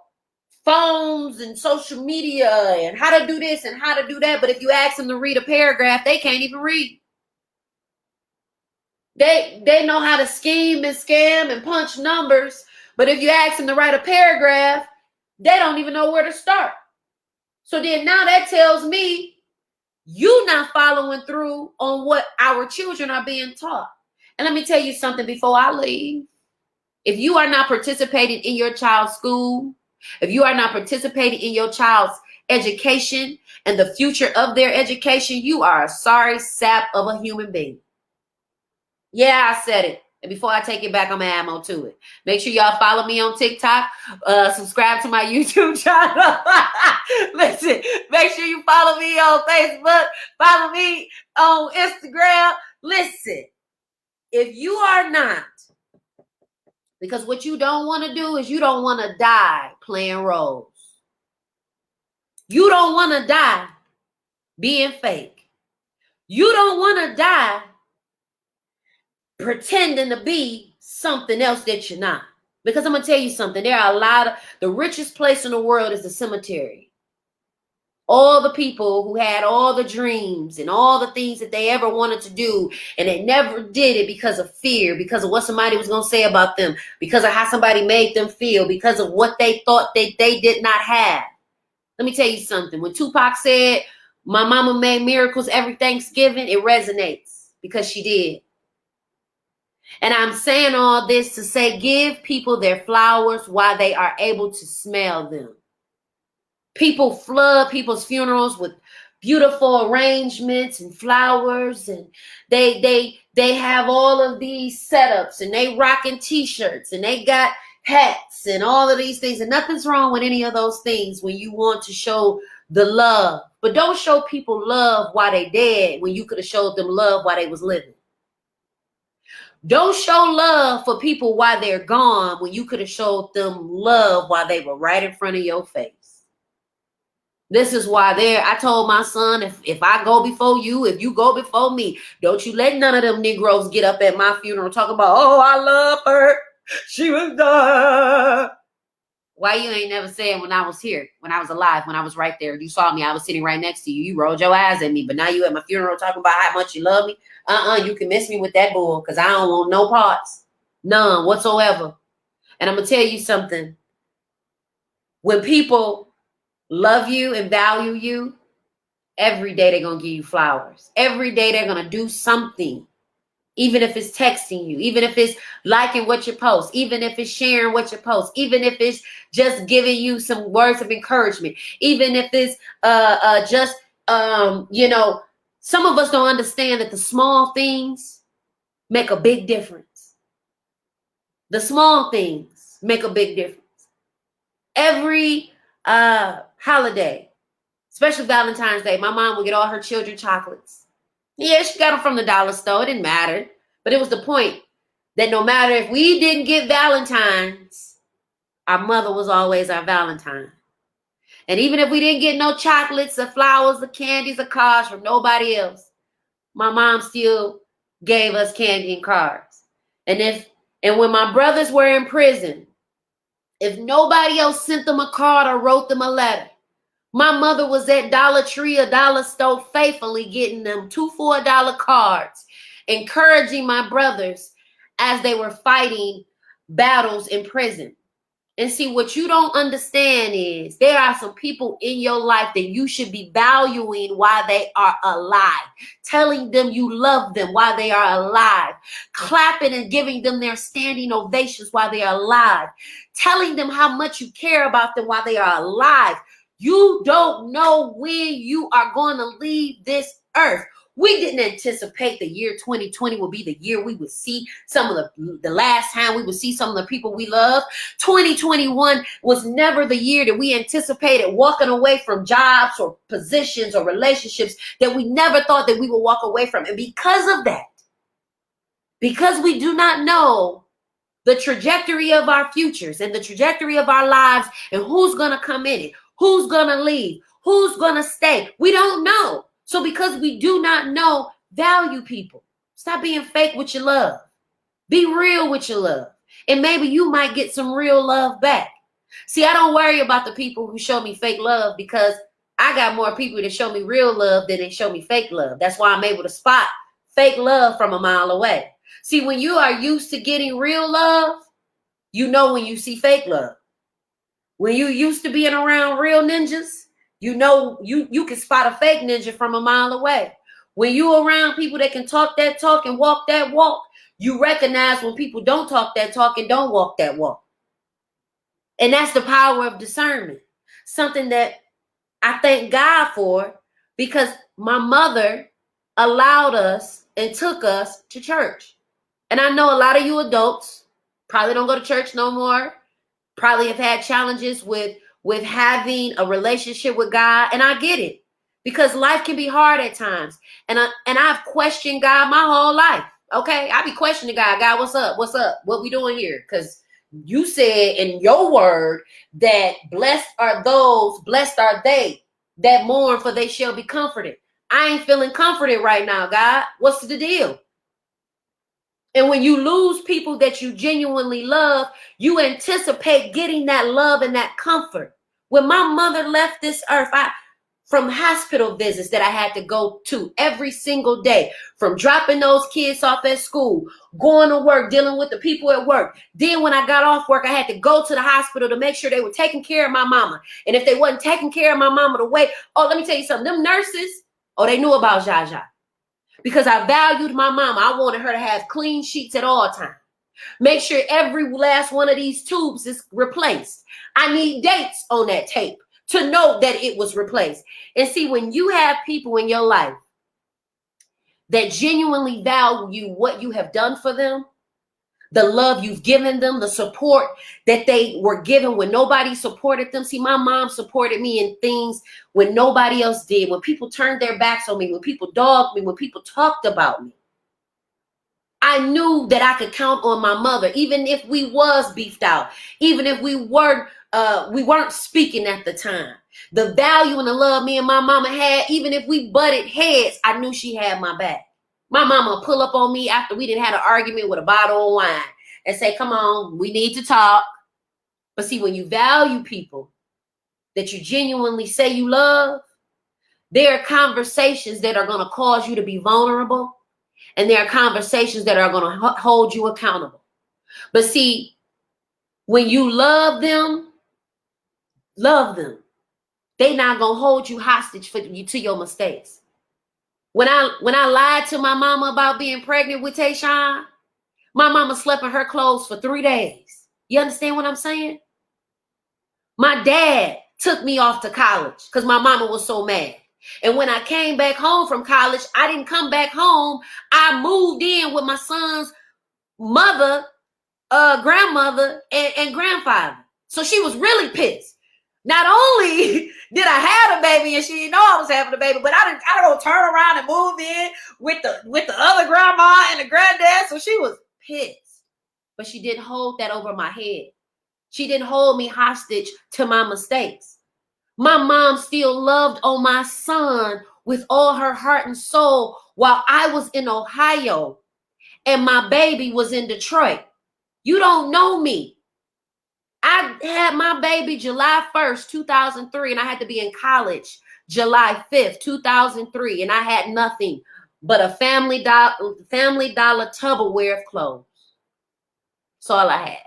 phones and social media and how to do this and how to do that. But if you ask them to read a paragraph, they can't even read. They know how to scheme and scam and punch numbers. But if you ask them to write a paragraph, they don't even know where to start. So then now that tells me you not following through on what our children are being taught. And let me tell you something before I leave. If you are not participating in your child's school, if you are not participating in your child's education and the future of their education, you are a sorry sap of a human being. Yeah, I said it. And before I take it back, I'm going to add more to it. Make sure y'all follow me on TikTok. Subscribe to my YouTube channel. Listen, make sure you follow me on Facebook. Follow me on Instagram. Listen, if you are not, because what you don't want to do is you don't want to die playing roles. You don't want to die being fake. You don't want to die pretending to be something else that you're not. Because I'm going to tell you something. There are a lot of, the richest place in the world is the cemetery. All the people who had all the dreams and all the things that they ever wanted to do, and they never did it because of fear, because of what somebody was going to say about them, because of how somebody made them feel, because of what they thought they did not have. Let me tell you something. When Tupac said, my mama made miracles every Thanksgiving, it resonates because she did. And I'm saying all this to say, give people their flowers while they are able to smell them. People flood people's funerals with beautiful arrangements and flowers, and they have all of these setups, and they rocking t-shirts, and they got hats and all of these things, and nothing's wrong with any of those things when you want to show the love. But don't show people love while they dead when you could have showed them love while they was living. Don't show love for people while they're gone when you could have showed them love while they were right in front of your face. This is why I told my son, if I go before you, if you go before me, don't you let none of them Negroes get up at my funeral talking about, oh, I love her. She was done. Why you ain't never said when I was here, when I was alive, when I was right there, you saw me, I was sitting right next to you. You rolled your eyes at me, but now you at my funeral talking about how much you love me. You can miss me with that bull because I don't want no parts. None whatsoever. And I'm going to tell you something. When people love you and value you, every day they're going to give you flowers. Every day they're going to do something. Even if it's texting you, even if it's liking what you post, even if it's sharing what you post, even if it's just giving you some words of encouragement, even if it's some of us don't understand that the small things make a big difference. The small things make a big difference. Every holiday, especially Valentine's Day, my mom would get all her children chocolates. Yeah, she got them from the dollar store. It didn't matter. But it was the point that no matter if we didn't get Valentines, our mother was always our Valentine. And even if we didn't get no chocolates or flowers or candies or cards from nobody else, my mom still gave us candy and cards. And when my brothers were in prison, if nobody else sent them a card or wrote them a letter, my mother was at Dollar Tree or Dollar Store faithfully getting them 2 for $1 cards, encouraging my brothers as they were fighting battles in prison. And see, what you don't understand is there are some people in your life that you should be valuing while they are alive, telling them you love them while they are alive, clapping and giving them their standing ovations while they are alive, telling them how much you care about them while they are alive. You don't know when you are going to leave this earth. We didn't anticipate the year 2020 would be the year we would see some of the last time we would see some of the people we love. 2021 was never the year that we anticipated walking away from jobs or positions or relationships that we never thought that we would walk away from. And because of that, because we do not know the trajectory of our futures and the trajectory of our lives and who's going to come in it, who's going to leave, who's going to stay, we don't know. So because we do not know, value people. Stop being fake with your love. Be real with your love. And maybe you might get some real love back. See, I don't worry about the people who show me fake love because I got more people that show me real love than they show me fake love. That's why I'm able to spot fake love from a mile away. See, when you are used to getting real love, you know when you see fake love. When you used to being around real ninjas, you know you can spot a fake ninja from a mile away. When you around people that can talk that talk and walk that walk, you recognize when people don't talk that talk and don't walk that walk. And that's the power of discernment. Something that I thank God for because my mother allowed us and took us to church. And I know a lot of you adults probably don't go to church no more, probably have had challenges with having a relationship with God. And I get it, because life can be hard at times. And I've questioned God my whole life. Okay, I be questioning God. God, what's up? What's up? What we doing here? Because you said in your word that blessed are they that mourn, for they shall be comforted. I ain't feeling comforted right now, God. What's the deal? And when you lose people that you genuinely love, you anticipate getting that love and that comfort. When my mother left this earth, from hospital visits that I had to go to every single day, from dropping those kids off at school, going to work, dealing with the people at work. Then when I got off work, I had to go to the hospital to make sure they were taking care of my mama. And if they wasn't taking care of my mama the way, let me tell you something, them nurses, they knew about Zsa C. Because I valued my mama. I wanted her to have clean sheets at all times. Make sure every last one of these tubes is replaced. I need dates on that tape to know that it was replaced. And see, when you have people in your life that genuinely value what you have done for them, the love you've given them, the support that they were given when nobody supported them. See, my mom supported me in things when nobody else did. When people turned their backs on me, when people dogged me, when people talked about me, I knew that I could count on my mother, even if we was beefed out, even if we weren't speaking at the time. The value and the love me and my mama had, even if we butted heads, I knew she had my back. My mama would pull up on me after we didn't have an argument with a bottle of wine and say, come on, we need to talk. But see, when you value people that you genuinely say you love, there are conversations that are going to cause you to be vulnerable. And there are conversations that are going to hold you accountable. But see, when you love them, they're not going to hold you hostage to your mistakes. When I lied to my mama about being pregnant with Tayshawn, my mama slept in her clothes for 3 days. You understand what I'm saying? My dad took me off to college because my mama was so mad. And when I came back home from college, I didn't come back home. I moved in with my son's mother, grandmother, and grandfather. So she was really pissed. Not only did I have a baby and she didn't know I was having a baby, but I don't turn around and move in with the other grandma and the granddad. So she was pissed. But she didn't hold that over my head. She didn't hold me hostage to my mistakes. My mom still loved on my son with all her heart and soul while I was in Ohio and my baby was in Detroit. You don't know me. I had my baby July 1st, 2003, and I had to be in college July 5th, 2003, and I had nothing but a Family Dollar Tupperware of clothes. That's all I had.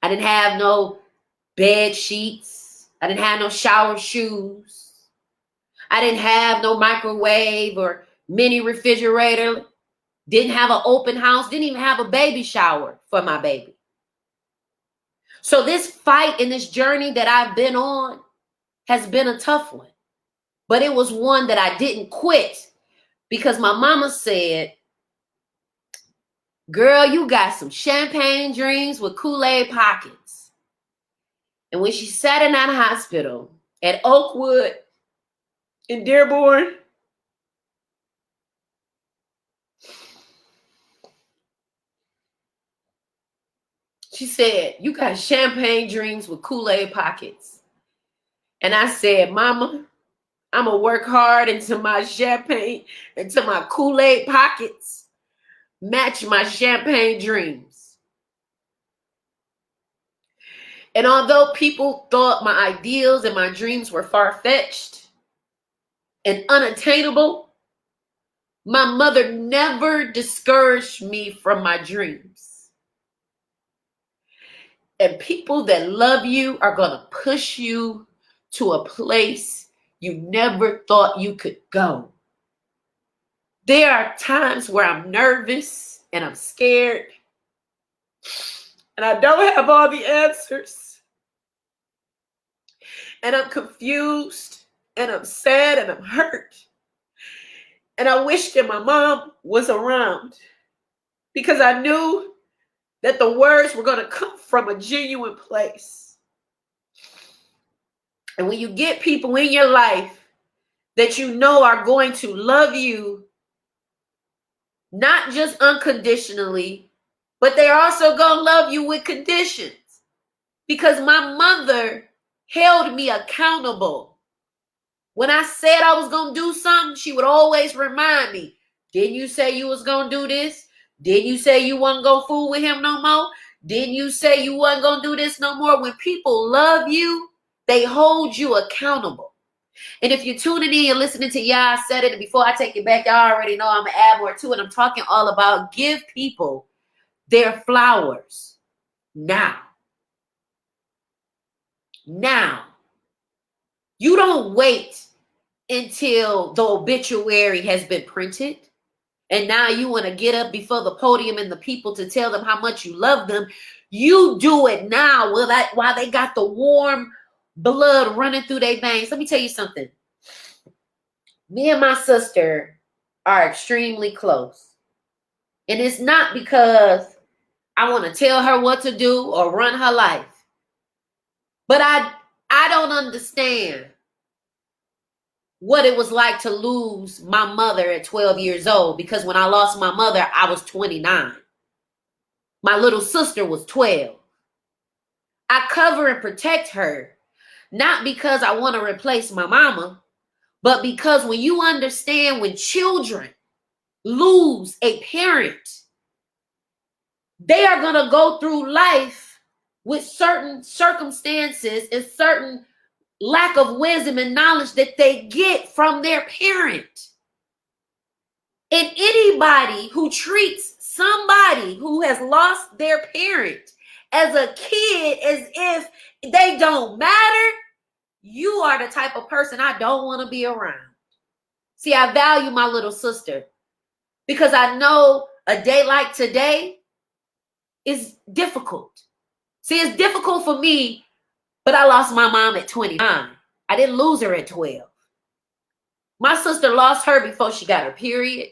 I didn't have no bed sheets. I didn't have no shower shoes. I didn't have no microwave or mini refrigerator. Didn't have an open house. Didn't even have a baby shower for my baby. So this fight and this journey that I've been on has been a tough one. But it was one that I didn't quit because my mama said, girl, you got some champagne dreams with KoolAid Pockets. And when she sat in that hospital at Oakwood in Dearborn, she said, you got champagne dreams with KoolAid Pockets. And I said, Mama, I'm going to work hard into my champagne, into my KoolAid Pockets, match my champagne dreams. And although people thought my ideals and my dreams were far-fetched and unattainable, my mother never discouraged me from my dreams. And people that love you are going to push you to a place you never thought you could go. There are times where I'm nervous and I'm scared and I don't have all the answers. And I'm confused and I'm sad and I'm hurt. And I wish that my mom was around. because I knew that the words were going to come from a genuine place. And when you get people in your life that you know are going to love you, not just unconditionally, but they're also going to love you with conditions. Because my mother held me accountable. When I said I was going to do something, she would always remind me, didn't you say you was going to do this? Didn't you say you wasn't going to fool with him no more? Didn't you say you wasn't going to do this no more? When people love you, they hold you accountable. And if you're tuning in, you're listening to I Said It, and before I take it back, y'all already know I'm going to add more to it. I'm talking all about give people their flowers now. Now. You don't wait until the obituary has been printed, and now you want to get up before the podium and the people to tell them how much you love them. You do it now while they got the warm blood running through their veins. Let me tell you something. Me and my sister are extremely close. And it's not because I want to tell her what to do or run her life. But I don't understand what it was like to lose my mother at 12 years old, because when I lost my mother, I was 29. My little sister was 12. I cover and protect her, not because I want to replace my mama, but because when you understand when children lose a parent, they are going to go through life with certain circumstances and certain lack of wisdom and knowledge that they get from their parent. And anybody who treats somebody who has lost their parent as a kid as if they don't matter, you are the type of person I don't want to be around. See, I value my little sister because I know a day like today is difficult. See, it's difficult for me, but I lost my mom at 29. I didn't lose her at 12. My sister lost her before she got her period,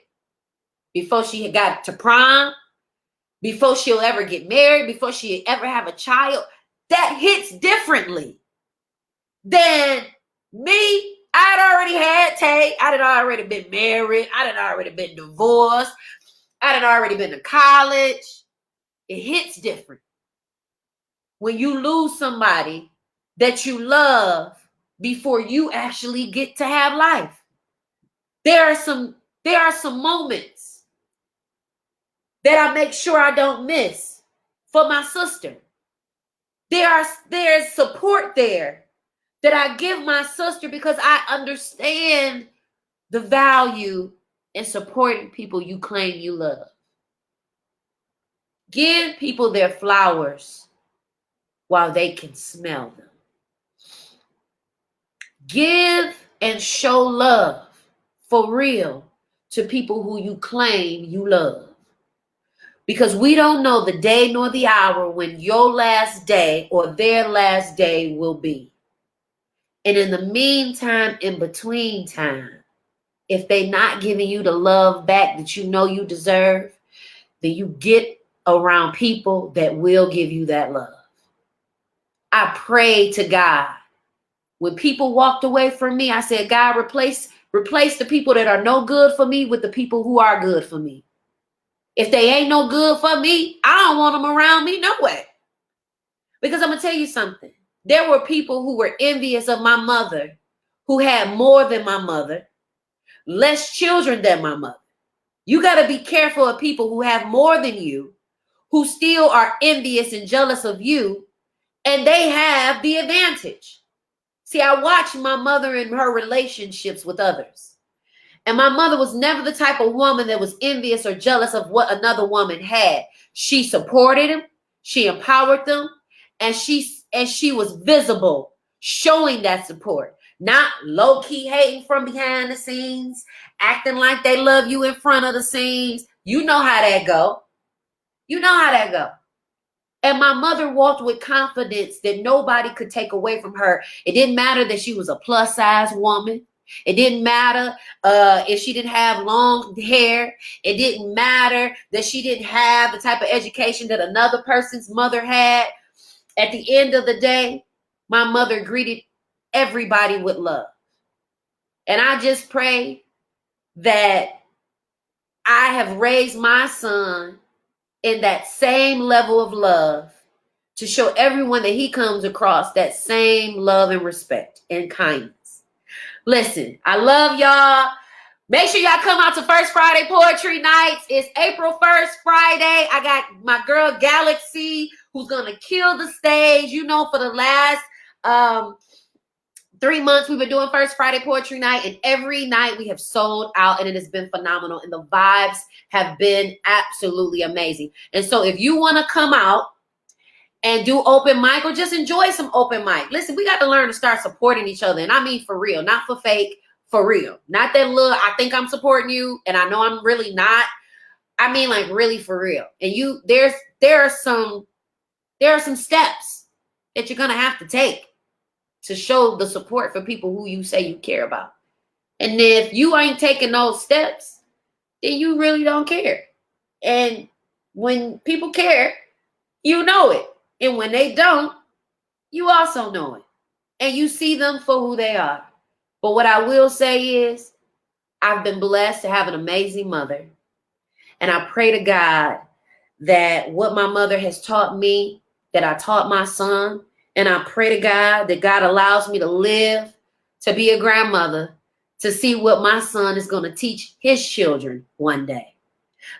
before she had got to prom, before she'll ever get married, before she ever have a child. That hits differently than me. I'd already had Tay. I'd already been married. I'd already been divorced. I'd already been to college. It hits different when you lose somebody that you love before you actually get to have life. There are some moments that I make sure I don't miss for my sister. There's support there that I give my sister because I understand the value in supporting people you claim you love. Give people their flowers while they can smell them. Give and show love for real to people who you claim you love. Because we don't know the day nor the hour when your last day or their last day will be. And in the meantime, in between time, if they're not giving you the love back that you know you deserve, then you get around people that will give you that love. I prayed to God. When people walked away from me, I said, God, replace the people that are no good for me with the people who are good for me. If they ain't no good for me, I don't want them around me no way. Because I'm going to tell you something. There were people who were envious of my mother, who had more than my mother, less children than my mother. You got to be careful of people who have more than you, who still are envious and jealous of you, and they have the advantage. See, I watched my mother in her relationships with others. And my mother was never the type of woman that was envious or jealous of what another woman had. She supported them, she empowered them, and she was visible, showing that support. Not low-key hating from behind the scenes, acting like they love you in front of the scenes. You know how that go. You know how that go. And my mother walked with confidence that nobody could take away from her. It didn't matter that she was a plus-size woman. It didn't matter if she didn't have long hair. It didn't matter that she didn't have the type of education that another person's mother had. At the end of the day, my mother greeted everybody with love. And I just pray that I have raised my son in that same level of love to show everyone that he comes across that same love and respect and kindness. Listen, I love y'all. Make sure y'all come out to First Friday Poetry Nights. It's April 1st, Friday. I got my girl Galaxy who's going to kill the stage. You know, for the last 3 months, we've been doing First Friday Poetry Night, and every night we have sold out, and it has been phenomenal, and the vibes have been absolutely amazing. And so if you want to come out and do open mic or just enjoy some open mic, listen, we got to learn to start supporting each other. And I mean for real, not for fake, for real. Not that little, I think I'm supporting you and I know I'm really not. I mean like really for real. And there are some steps that you're going to have to take to show the support for people who you say you care about. And if you ain't taking those steps, then you really don't care. And when people care, you know it. And when they don't, you also know it. And you see them for who they are. But what I will say is, I've been blessed to have an amazing mother. And I pray to God that what my mother has taught me, that I taught my son. And I pray to God that God allows me to live to be a grandmother, to see what my son is going to teach his children one day.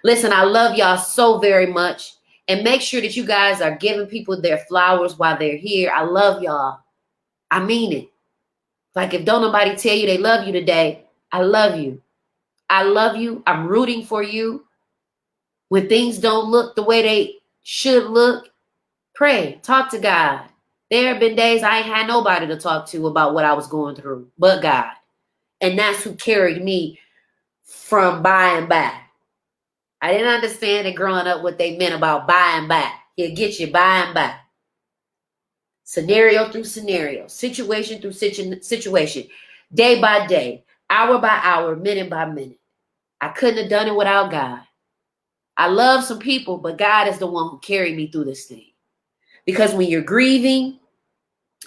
Listen, I love y'all so very much. And make sure that you guys are giving people their flowers while they're here. I love y'all. I mean it. Like if don't nobody tell you they love you today, I love you. I love you. I'm rooting for you. When things don't look the way they should look, pray. Talk to God. There have been days I ain't had nobody to talk to about what I was going through but God. And that's who carried me from by and by. I didn't understand it growing up what they meant about by and by. He'll get you by and by. Scenario through scenario, situation through situation, day by day, hour by hour, minute by minute. I couldn't have done it without God. I love some people, but God is the one who carried me through this thing. Because when you're grieving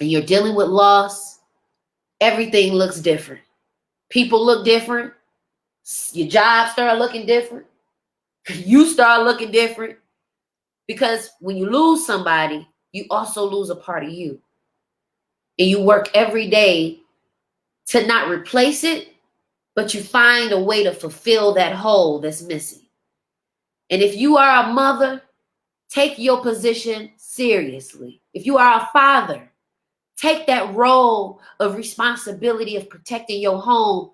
and you're dealing with loss, everything looks different. People look different. Your job start looking different. You start looking different. Because when you lose somebody, you also lose a part of you. And you work every day to not replace it, but you find a way to fulfill that hole that's missing. And if you are a mother, take your position seriously. If you are a father, take that role of responsibility of protecting your home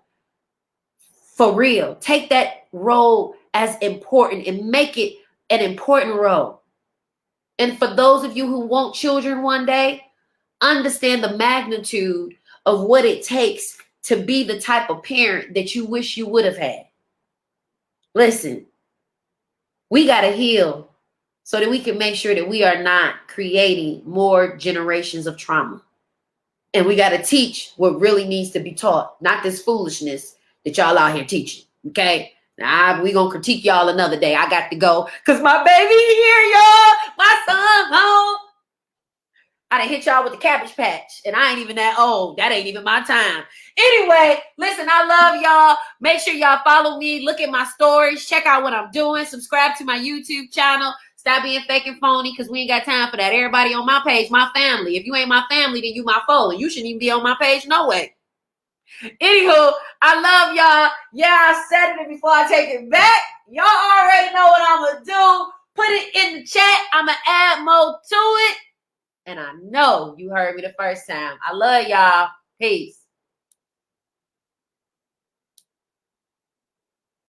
for real. Take that role as important and make it an important role. And for those of you who want children one day, understand the magnitude of what it takes to be the type of parent that you wish you would have had. Listen, we got to heal so that we can make sure that we are not creating more generations of trauma. And we got to teach what really needs to be taught, not this foolishness that y'all out here teaching, okay? Now, we going to critique y'all another day. I got to go because my baby here, y'all. My son home. I done hit y'all with the Cabbage Patch, and I ain't even that old. That ain't even my time. Anyway, listen, I love y'all. Make sure y'all follow me. Look at my stories. Check out what I'm doing. Subscribe to my YouTube channel. Stop being fake and phony because we ain't got time for that. Everybody on my page, my family. If you ain't my family, then you my foe, and you shouldn't even be on my page no way. Anywho, I love y'all. Yeah, I said it before I take it back. Y'all already know what I'm going to do. Put it in the chat. I'm going to add more to it. And I know you heard me the first time. I love y'all. Peace.